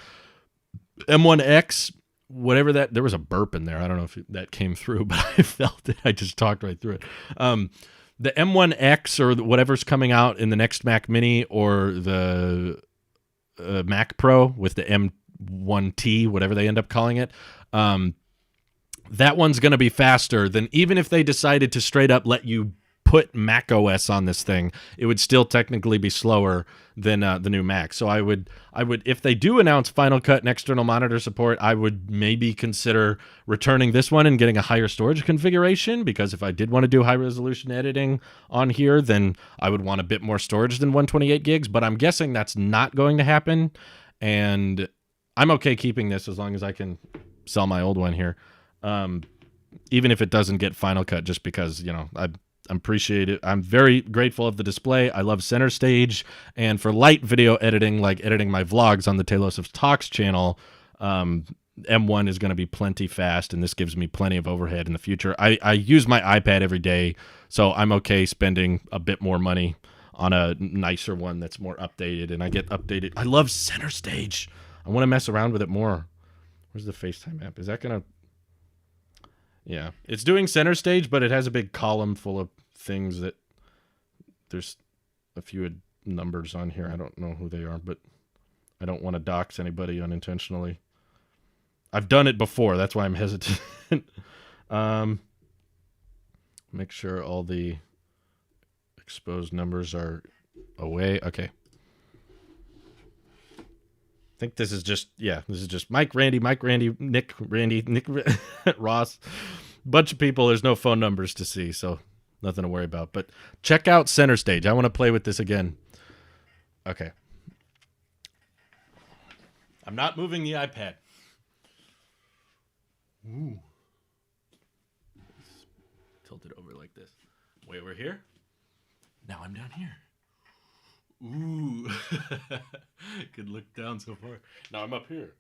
M1X, whatever that, there was a burp in there. I don't know if that came through, but I felt it. I just talked right through it. The M1X or whatever's coming out in the next Mac Mini, or the Mac Pro with the M1T, whatever they end up calling it, that one's going to be faster than, even if they decided to straight up let you put Mac OS on this thing, it would still technically be slower than the new Mac. So I would, if they do announce Final Cut and external monitor support, I would maybe consider returning this one and getting a higher storage configuration, because if I did want to do high resolution editing on here, then I would want a bit more storage than 128 gigs, but I'm guessing that's not going to happen. And I'm okay keeping this as long as I can sell my old one here. Even if it doesn't get Final Cut, just because, you know, I appreciate it. I'm very grateful of the display. I love Center Stage, and for light video editing, like editing my vlogs on the Tailosive Talks channel, M1 is going to be plenty fast, and this gives me plenty of overhead in the future. I use my iPad every day, so I'm okay spending a bit more money on a nicer one that's more updated, and I get updated. I love Center Stage. I want to mess around with it more. Where's the FaceTime app? Is that going to... Yeah, it's doing Center Stage, but it has a big column full of things that there's a few numbers on here. I don't know who they are, but I don't want to dox anybody unintentionally. I've done it before. That's why I'm hesitant. Make sure all the exposed numbers are away. Okay. I think this is just, this is just Mike, Randy, Nick, Ross. Bunch of people. There's no phone numbers to see, so nothing to worry about. But check out Center Stage. I want to play with this again. Okay. I'm not moving the iPad. Ooh. Tilt it over like this. Way over here. Now I'm down here. Ooh. Could look down so far. Now I'm up here.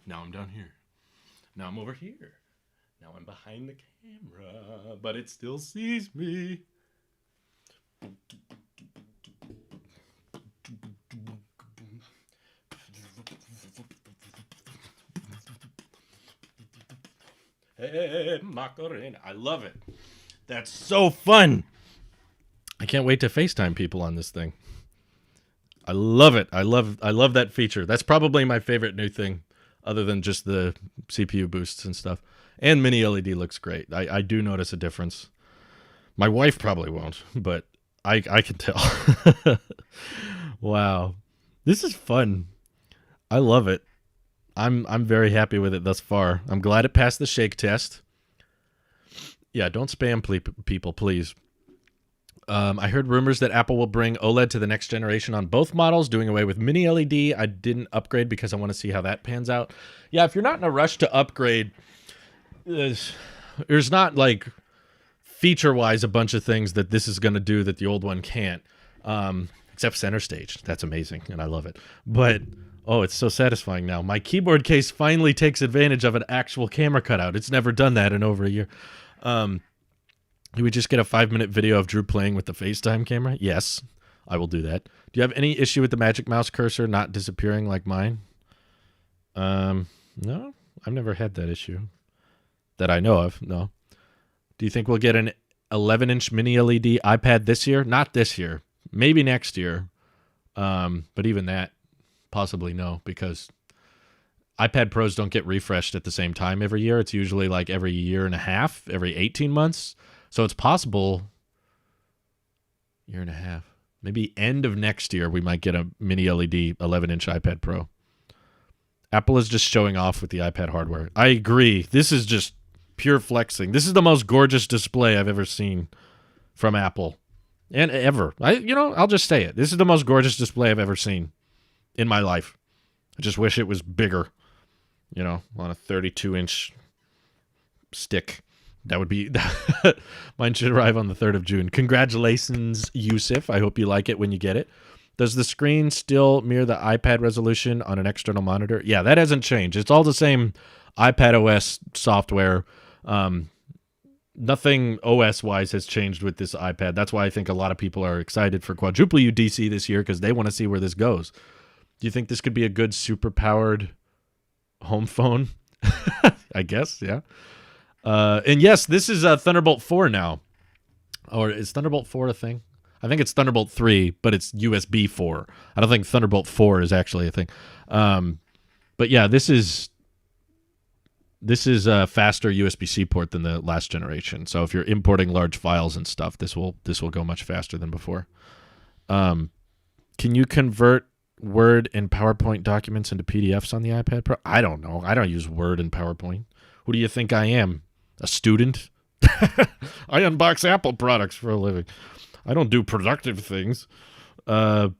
Now I'm down here. Now I'm over here. Now I'm behind the camera, but it still sees me. Hey, Macarena. I love it. That's so fun. I can't wait to FaceTime people on this thing. I love it. I love that feature. That's probably my favorite new thing, other than just the CPU boosts and stuff. And miniLED looks great. I do notice a difference. My wife probably won't, but I can tell. Wow. This is fun. I love it. I'm very happy with it thus far. I'm glad it passed the shake test. Yeah, don't spam people, please. I heard rumors that Apple will bring OLED to the next generation on both models, doing away with mini-LED. I didn't upgrade because I want to see how that pans out. Yeah, if you're not in a rush to upgrade, there's not, like, feature-wise a bunch of things that this is going to do that the old one can't, except Center Stage. That's amazing, and I love it. But, oh, it's so satisfying now. My keyboard case finally takes advantage of an actual camera cutout. It's never done that in over a year. You would just get a 5-minute video of Drew playing with the FaceTime camera? Yes, I will do that. Do you have any issue with the Magic Mouse cursor not disappearing like mine? No, I've never had that issue. That I know of, no. Do you think we'll get an 11-inch mini LED iPad this year? Not this year. Maybe next year. But even that, possibly no, because iPad Pros don't get refreshed at the same time every year. It's usually like every year and a half, every 18 months. So it's possible, year and a half, maybe end of next year, we might get a mini LED 11-inch iPad Pro. Apple is just showing off with the iPad hardware. I agree. This is just pure flexing. This is the most gorgeous display I've ever seen from Apple. And ever. I'll just say it. This is the most gorgeous display I've ever seen in my life. I just wish it was bigger, on a 32-inch stick. That would be... Mine should arrive on the 3rd of June. Congratulations, Yusuf. I hope you like it when you get it. Does the screen still mirror the iPad resolution on an external monitor? Yeah, that hasn't changed. It's all the same iPad OS software. Nothing OS-wise has changed with this iPad. That's why I think a lot of people are excited for quadruple UDC this year because they want to see where this goes. Do you think this could be a good super-powered home phone? I guess, yeah. And yes, this is Thunderbolt 4 now. Or is Thunderbolt 4 a thing? I think it's Thunderbolt 3, but it's USB 4. I don't think Thunderbolt 4 is actually a thing. But yeah, this is a faster USB-C port than the last generation. So if you're importing large files and stuff, this will go much faster than before. Can you convert Word and PowerPoint documents into PDFs on the iPad Pro? I don't know. I don't use Word and PowerPoint. Who do you think I am? A student? I unbox Apple products for a living. I don't do productive things. I'm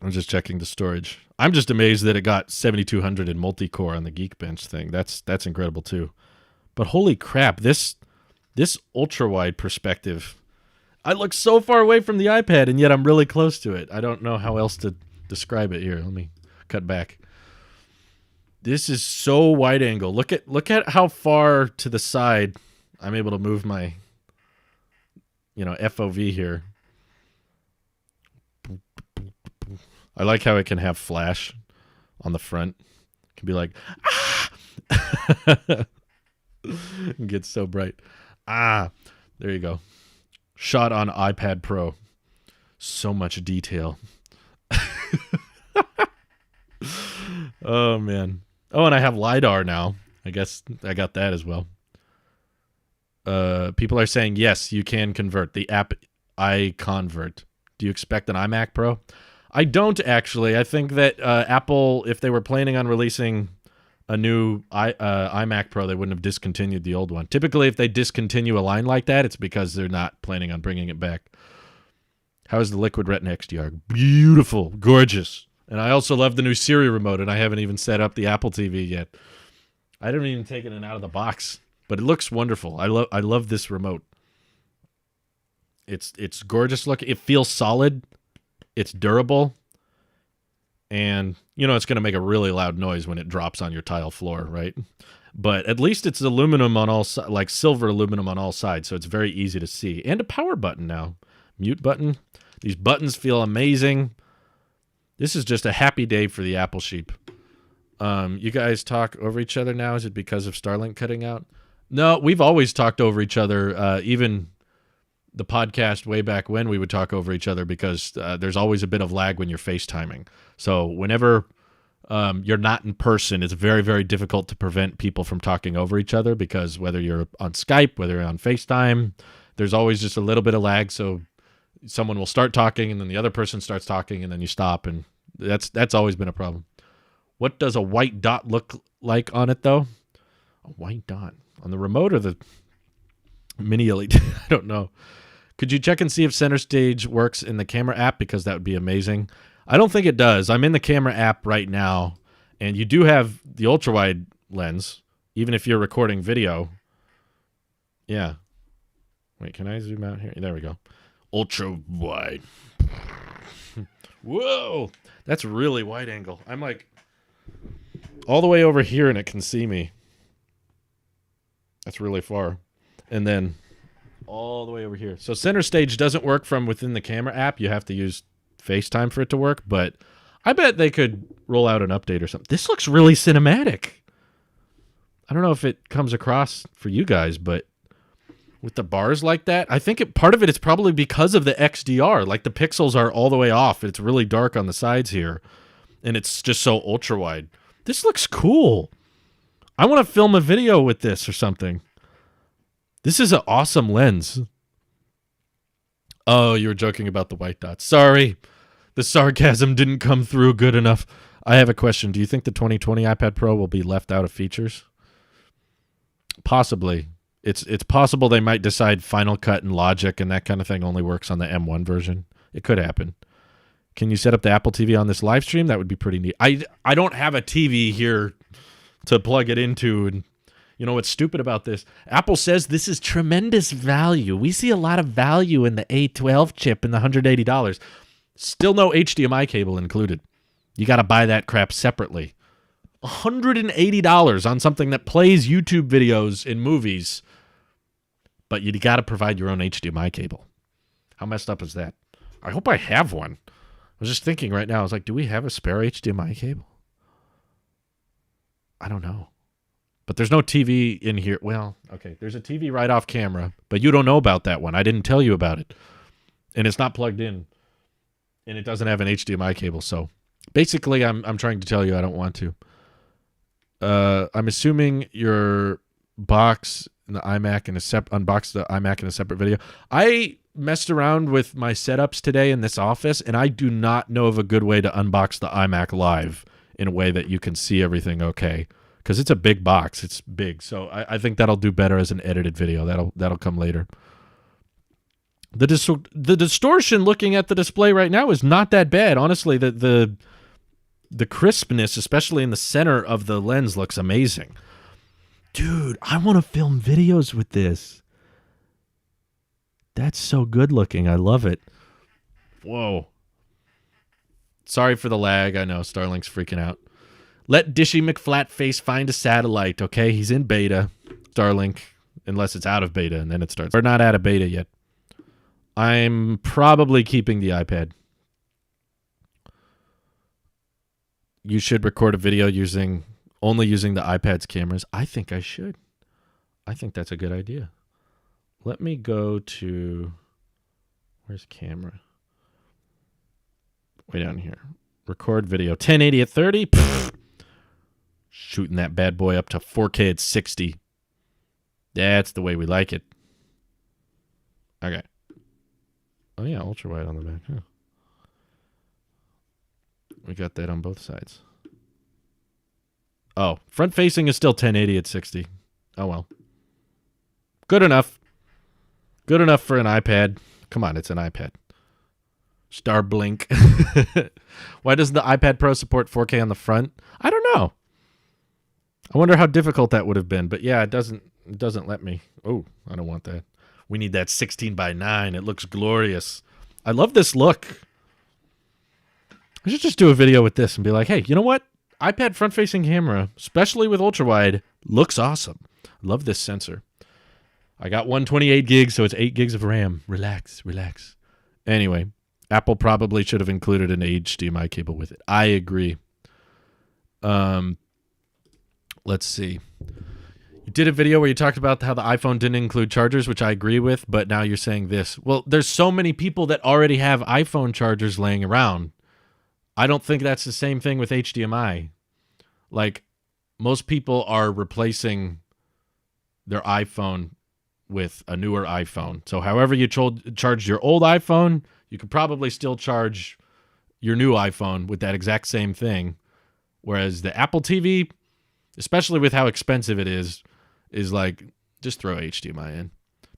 just checking the storage. I'm just amazed that it got 7200 in multi-core on the Geekbench thing. That's incredible too. But holy crap, this ultra-wide perspective. I look so far away from the iPad, and yet I'm really close to it. I don't know how else to describe it here. Let me cut back. This is so wide angle. Look at how far to the side I'm able to move my FOV here. I like how it can have flash on the front. It can be like, ah! It gets so bright. Ah, there you go. Shot on iPad Pro. So much detail. Oh, man. Oh, and I have LiDAR now. I guess I got that as well. People are saying, yes, you can convert. The app iConvert. Do you expect an iMac Pro? I don't, actually. I think that Apple, if they were planning on releasing a new iMac Pro, they wouldn't have discontinued the old one. Typically, if they discontinue a line like that, it's because they're not planning on bringing it back. How is the Liquid Retina XDR? Beautiful. Gorgeous. And I also love the new Siri Remote, and I haven't even set up the Apple TV yet. I haven't even taken it out of the box, but it looks wonderful. I love this remote. It's gorgeous looking. It feels solid. It's durable. And, it's going to make a really loud noise when it drops on your tile floor, right? But at least it's aluminum on all sides, like silver aluminum on all sides, so it's very easy to see. And a power button now. Mute button. These buttons feel amazing. This is just a happy day for the Apple sheep. You guys talk over each other now? Is it because of Starlink cutting out? No, we've always talked over each other. Even the podcast way back when, we would talk over each other because there's always a bit of lag when you're FaceTiming. So whenever you're not in person, it's very, very difficult to prevent people from talking over each other because whether you're on Skype, whether you're on FaceTime, there's always just a little bit of lag. So someone will start talking and then the other person starts talking and then you stop, and that's always been a problem. What does a white dot look like on it, though? A white dot on the remote or the mini LED? I don't know. Could you check and see if Center Stage works in the camera app? Because that would be amazing. I don't think it does. I'm in the camera app right now, and you do have the ultra-wide lens, even if you're recording video. Yeah. Wait, can I zoom out here? There we go. Ultra-wide. Whoa! That's really wide angle. I'm like all the way over here, and it can see me. That's really far. And then all the way over here. So Center Stage doesn't work from within the camera app. You have to use FaceTime for it to work, but I bet they could roll out an update or something. This looks really cinematic. I don't know if it comes across for you guys, but with the bars like that. I think part of it is probably because of the XDR. Like the pixels are all the way off. It's really dark on the sides here, and it's just so ultra wide. This looks cool. I want to film a video with this or something. This is an awesome lens. Oh, you were joking about the white dots. Sorry. The sarcasm didn't come through good enough. I have a question. Do you think the 2020 iPad Pro will be left out of features? Possibly. It's possible they might decide Final Cut and Logic and that kind of thing only works on the M1 version. It could happen. Can you set up the Apple TV on this live stream? That would be pretty neat. I don't have a TV here to plug it into. And you know what's stupid about this? Apple says this is tremendous value. We see a lot of value in the A12 chip and the $180. Still no HDMI cable included. You got to buy that crap separately. $180 on something that plays YouTube videos in movies, but you got to provide your own HDMI cable. How messed up is that? I hope I have one. I was just thinking right now, I was like, do we have a spare HDMI cable? I don't know. But there's no TV in here. Well, okay, there's a TV right off camera, but you don't know about that one. I didn't tell you about it. And it's not plugged in. And it doesn't have an HDMI cable, so basically I'm trying to tell you I don't want to. I'm assuming your box and the iMac in unbox the iMac in a separate video. I messed around with my setups today in this office, and I do not know of a good way to unbox the iMac live in a way that you can see everything okay. Because it's a big box. It's big. So I think that'll do better as an edited video. That'll come later. The distortion looking at the display right now is not that bad. Honestly, the crispness, especially in the center of the lens, looks amazing. Dude, I want to film videos with this. That's so good looking. I love it. Whoa. Sorry for the lag. I know Starlink's freaking out. Let Dishy McFlatface find a satellite, okay? He's in beta, Starlink, unless it's out of beta, and then it starts. We're not out of beta yet. I'm probably keeping the iPad. You should record a video only using the iPad's cameras. I think I should. I think that's a good idea. Let me go to... Where's camera? Way down here. Record video. 1080 at 30. Pfft. Shooting that bad boy up to 4K at 60. That's the way we like it. Okay. Oh yeah, ultra wide on the back. Huh. We got that on both sides. Oh, front facing is still 1080 at 60. Oh well. Good enough. Good enough for an iPad. Come on, it's an iPad. Star blink. Why doesn't the iPad Pro support 4K on the front? I don't know. I wonder how difficult that would have been. But yeah, it doesn't let me. Oh, I don't want that. We need that 16:9. It looks glorious. I love this look. I should just do a video with this and be like, hey, you know what? iPad front-facing camera, especially with ultra-wide, looks awesome. Love this sensor. I got 128 gigs, so it's 8 gigs of RAM. Relax, relax. Anyway, Apple probably should have included an HDMI cable with it. I agree. Let's see. You did a video where you talked about how the iPhone didn't include chargers, which I agree with, but now you're saying this. Well, there's so many people that already have iPhone chargers laying around. I don't think that's the same thing with HDMI. Like, most people are replacing their iPhone with a newer iPhone. So however you charged your old iPhone, you could probably still charge your new iPhone with that exact same thing. Whereas the Apple TV, especially with how expensive it is like, just throw HDMI in.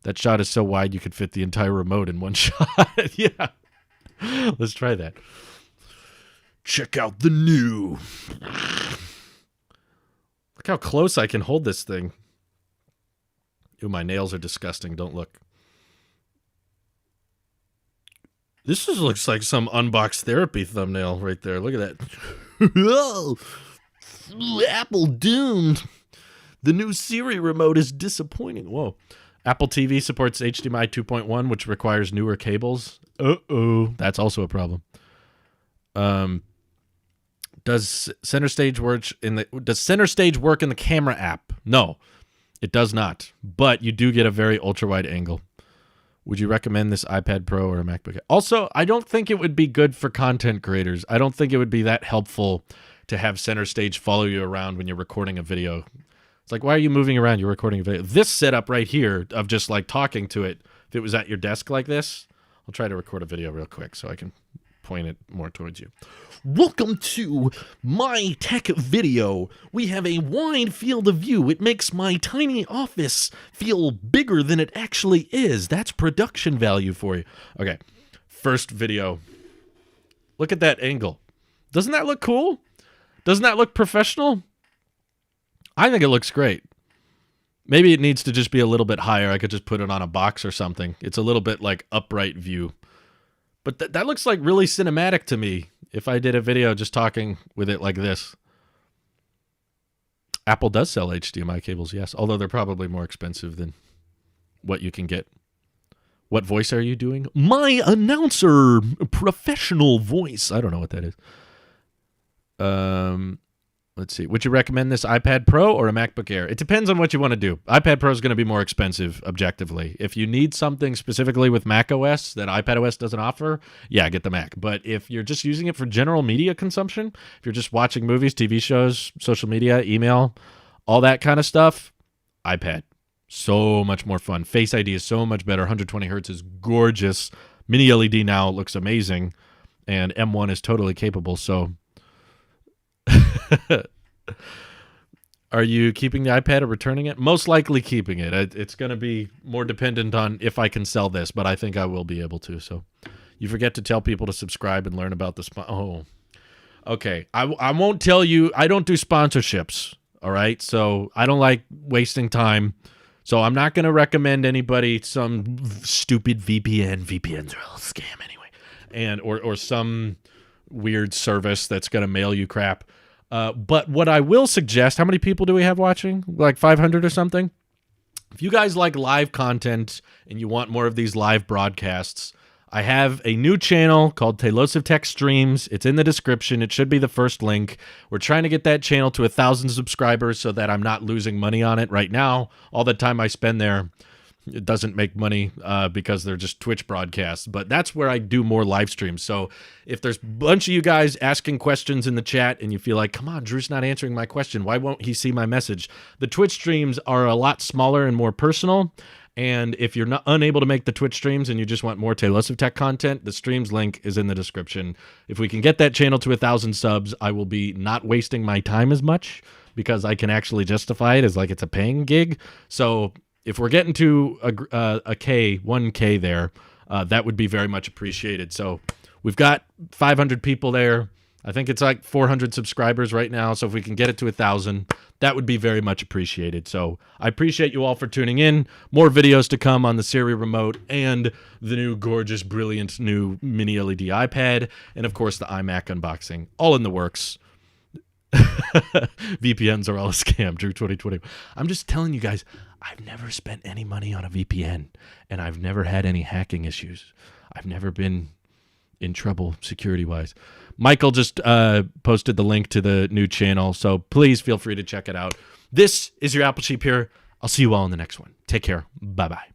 That shot is so wide you could fit the entire remote in one shot. Yeah. Let's try that. Check out the new. Look how close I can hold this thing. Ooh, my nails are disgusting. Don't look. This just looks like some unboxed therapy thumbnail right there. Look at that. Apple doomed. The new Siri Remote is disappointing. Whoa. Apple TV supports HDMI 2.1, which requires newer cables. Uh-oh. That's also a problem. Does Center Stage work in the camera app? No. It does not, but you do get a very ultra-wide angle. Would you recommend this iPad Pro or a MacBook Air? Also, I don't think it would be good for content creators. I don't think it would be that helpful to have Center Stage follow you around when you're recording a video. It's like, why are you moving around? You're recording a video. This setup right here of just like talking to it, if it was at your desk like this, I'll try to record a video real quick so I can point it more towards you. Welcome to my tech video. We have a wide field of view. It makes my tiny office feel bigger than it actually is. That's production value for you. Okay, first video. Look at that angle. Doesn't that look cool? Doesn't that look professional? I think it looks great. Maybe it needs to just be a little bit higher. I could just put it on a box or something. It's a little bit like upright view. But that looks like really cinematic to me if I did a video just talking with it like this. Apple does sell HDMI cables, yes, although they're probably more expensive than what you can get. What voice are you doing? My announcer, professional voice. I don't know what that is. Let's see. Would you recommend this iPad Pro or a MacBook Air? It depends on what you want to do. iPad Pro is going to be more expensive, objectively. If you need something specifically with Mac OS that iPad OS doesn't offer, yeah, get the Mac. But if you're just using it for general media consumption, if you're just watching movies, TV shows, social media, email, all that kind of stuff, iPad. So much more fun. Face ID is so much better. 120 hertz is gorgeous. Mini LED now looks amazing. And M1 is totally capable, so... Are you keeping the iPad or returning it? Most likely keeping it. It's going to be more dependent on if I can sell this, but I think I will be able to. So you forget to tell people to subscribe and learn about the Oh, okay. I won't tell you. I don't do sponsorships. All right. So I don't like wasting time. So I'm not going to recommend anybody some stupid VPN. VPNs are all a scam anyway. And or some weird service that's going to mail you crap. But what I will suggest, how many people do we have watching? Like 500 or something? If you guys like live content and you want more of these live broadcasts, I have a new channel called Tailosive Tech Streams. It's in the description. It should be the first link. We're trying to get that channel to 1,000 subscribers so that I'm not losing money on it right now. All the time I spend there, it doesn't make money because they're just Twitch broadcasts. But that's where I do more live streams. So if there's a bunch of you guys asking questions in the chat and you feel like, come on, Drew's not answering my question, why won't he see my message? The Twitch streams are a lot smaller and more personal. And if you're not unable to make the Twitch streams and you just want more Tailosive Tech content, the streams link is in the description. If we can get that channel to 1,000 subs, I will be not wasting my time as much because I can actually justify it as like it's a paying gig. So if we're getting to a 1K there, that would be very much appreciated. So we've got 500 people there. I think it's like 400 subscribers right now. So if we can get it to 1,000, that would be very much appreciated. So I appreciate you all for tuning in. More videos to come on the Siri Remote and the new gorgeous, brilliant new mini LED iPad. And of course, the iMac unboxing, all in the works. VPNs are all a scam, Drew 2020. I'm just telling you guys, I've never spent any money on a VPN, and I've never had any hacking issues. I've never been in trouble security-wise. Michael just posted the link to the new channel, so please feel free to check it out. This is your Apple Sheep here. I'll see you all in the next one. Take care. Bye-bye.